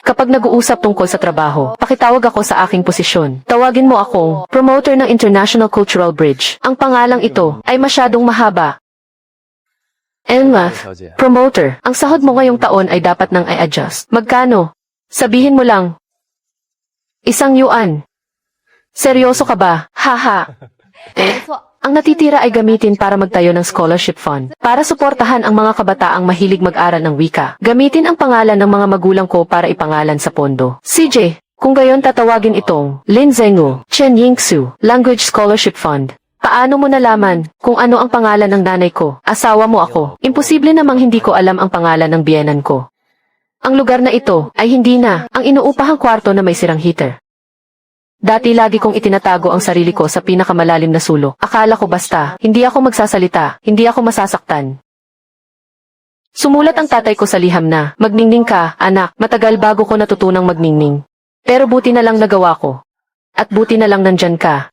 Kapag nag-uusap tungkol sa trabaho, pakitawag ako sa aking posisyon. Tawagin mo akong promoter ng International Cultural Bridge. Ang pangalang ito ay masyadong mahaba. Enmath, 小姐， promoter, ang sahod mo ngayong taon ay dapat nang i-adjust. Magkano? Sabihin mo lang. 1 yuan. Seryoso ka ba? Haha. 没错， Ang natitira ay gamitin para magtayo ng scholarship fund. Para suportahan ang mga kabataang mahilig mag-aral ng wika. Gamitin ang pangalan ng mga magulang ko para ipangalan sa pondo. CJ, kung gayon tatawagin itong Lin Zhengu, Chen Yingsu, Language Scholarship Fund. Paano mo nalaman kung ano ang pangalan ng nanay ko? Asawa mo ako. Imposible namang hindi ko alam ang pangalan ng biyenan ko. Ang lugar na ito ay hindi na ang inuupahang kwarto na may sirang heater. Dati lagi kong itinatago ang sarili ko sa pinakamalalim na sulok. Akala ko basta, hindi ako magsasalita, hindi ako masasaktan. Sumulat ang tatay ko sa liham na, magningning ka, anak, matagal bago ko natutunang magningning. Pero buti na lang nagawa ko. At buti na lang nandyan ka.